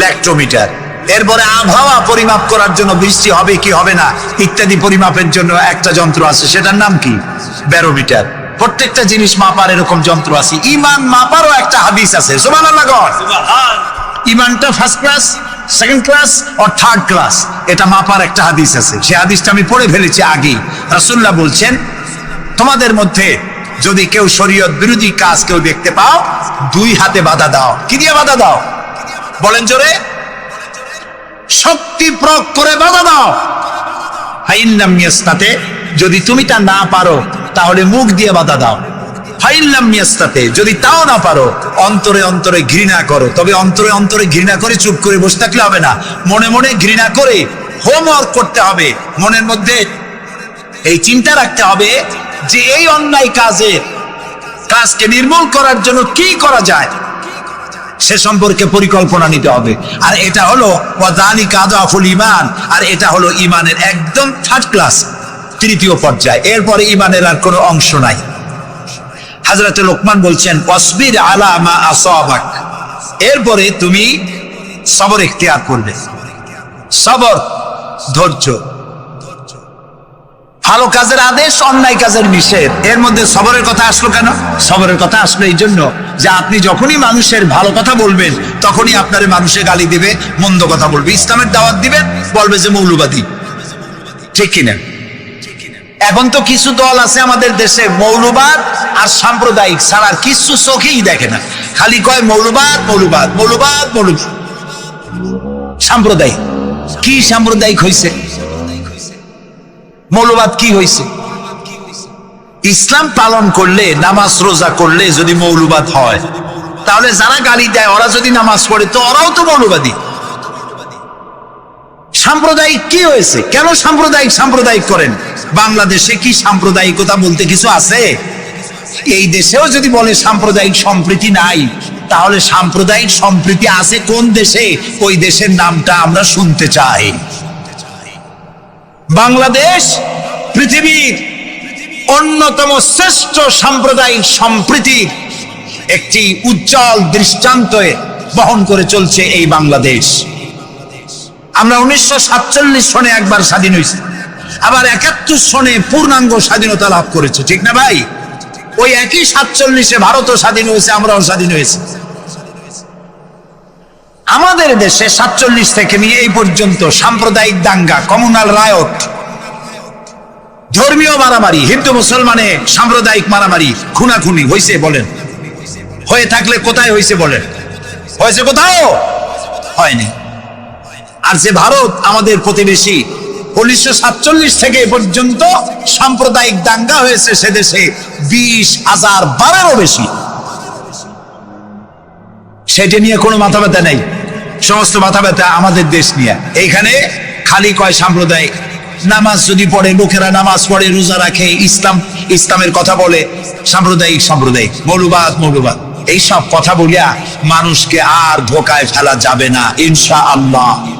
ল্যাক্টোমিটার। এরপরে আবহাওয়া পরিমাপ করার জন্য, বৃষ্টি হবে কি হবে না ইত্যাদি পরিমাপের জন্য একটা যন্ত্র আছে, সেটার নাম কি? ব্যারোমিটার। প্রত্যেকটা জিনিস মাপার এরকম যন্ত্র আছে। ঈমান মাপারও একটা হাদিস আছে। সুবহানাল্লাহ। ঈমানটা ফার্স্ট ক্লাস, সেকেন্ড ক্লাস আর থার্ড ক্লাস, এটা মাপার একটা হাদিস আছে। সেই হাদিসটা আমি পড়ে ফেলেছি আগে। রাসূলুল্লাহ বলছেন, তোমাদের মধ্যে যদি কেউ শরীয়ত বিরোধী কাজ কেউ দেখতে পাও, 2 হাতে বাধা দাও। কি দিয়ে বাধা দাও? বলেন জোরে। শক্তি প্রয়োগ করে বাধা দাও। ফাইন লাম ইয়াস্তাতে, যদি তুমি তা না পারো তাহলে মুখ দিয়ে বাধা দাও। ফাইন লাম ইয়াস্তাতে, যদি তাও না পারো অন্তরে অন্তরে ঘৃণা করো। তবে অন্তরে অন্তরে ঘৃণা করে চুপ করে বসে থাকলে হবে না, মনে মনে ঘৃণা করে হোমওয়ার্ক করতে হবে। মনের মধ্যে এই চিন্তা রাখতে হবে যে এই অন্যায় কাজকে নির্মূল করার জন্য কি করা যায়, সে সম্পর্কে পরিকল্পনা নিতে হবে। আর এটা হলো ওয়াযালিকা আযআফুল ঈমান, আর এটা হলো ঈমানের একদম থার্ড ক্লাস, তৃতীয় পর্যায়। এরপরে ঈমানের আর কোনো অংশ নাই। হযরত লোকমান বলছেন ওয়াসবির আলা মা আসাবাক, এরপরে তুমি সবর ইখতিয়ার করবে। সবর, ধৈর্য। ভালো কাজের আদেশ, অন্যায় কাজের নিষেধ, এর মধ্যে সবরের কথা আসলো কেন? সবরের কথা আসলো এই জন্য যে আপনি যখনই মানুষের ভালো কথা বলবেন তখনই আপনারে মানুষে গালি দিবে, মন্দ কথা বলবে। ইসলামের দাওয়াত দিবেন, বলবে যে মৌলবাদী, ঠিক কিনা? এখন তো কিছু দল আছে আমাদের দেশে মৌলবাদ আর সাম্প্রদায়িক ছাড়া আর কিছু চোখেই দেখে না, খালি কয় মৌলবাদ মৌলবাদ মৌলবাদ মৌলবাদ। সাম্প্রদায়িক কি সাম্প্রদায়িক হয়েছে? মৌলবাদ কি হয়েছে? ইসলাম পালন করলে, নামাজ রোজা করলে যদি মৌলবাদ হয়, তাহলে যারা গালি দেয় ওরা যদি নামাজ পড়ে তো ওরাও তো মৌলবাদী। সাম্প্রদায়িক কি হয়েছে? কেন সাম্প্রদায়িক করেন? বাংলাদেশে কি সাম্প্রদায়িকতা বলতে কিছু আছে? এই দেশেও যদি বলে সাম্প্রদায়িক সম্প্রীতি নাই, তাহলে সাম্প্রদায়িক সম্প্রীতি আছে কোন দেশে? ওই দেশের নামটা আমরা শুনতে চাই। বাংলাদেশ পৃথিবীর অন্যতম শ্রেষ্ঠ সাম্প্রদায়িক সম্প্রীতির একটি উজ্জ্বল দৃষ্টান্ত বহন করে চলছে এই বাংলাদেশ। আমরা 1947 সনে একবার স্বাধীন হয়েছি, আবার 71 সনে পূর্ণাঙ্গ স্বাধীনতা লাভ করেছে, ঠিক না ভাই? ওই একই 47-এ ভারতও স্বাধীন হয়েছে, আমরাও স্বাধীন হয়েছি। আমাদের দেশে 47 থেকে নিয়ে এই পর্যন্ত সাম্প্রদায়িক দাঙ্গা, কমিউনাল রায়ট, ধর্মীয় মারামারি, হিন্দু মুসলমানে সাম্প্রদায়িক মারামারি, খুনাখুনি হয়েছে বলেন? হয়ে থাকলে কোথায় হয়েছে বলেন? হয়েছে কোথাও? হয়নি। আর যে ভারত আমাদের প্রতিবেশী, 1947 থেকে এ পর্যন্ত সাম্প্রদায়িক দাঙ্গা হয়েছে সে দেশে 20,000 বারেরও বেশি। সেটা নিয়ে কোনো মাথা ব্যথা নেই, সমস্ত মাথা ব্যথা আমাদের দেশ নিয়ে। এইখানে খালি কয় সাম্প্রদায়িক। নামাজ যদি পড়ে, লোকেরা নামাজ পড়ে, রোজা রাখে, ইসলামের কথা বলে, সাম্প্রদায়িক মৌলবাদ এইসব কথা বলিয়া মানুষকে আর ধোকায় ফেলা যাবে না ইনশাআল্লাহ।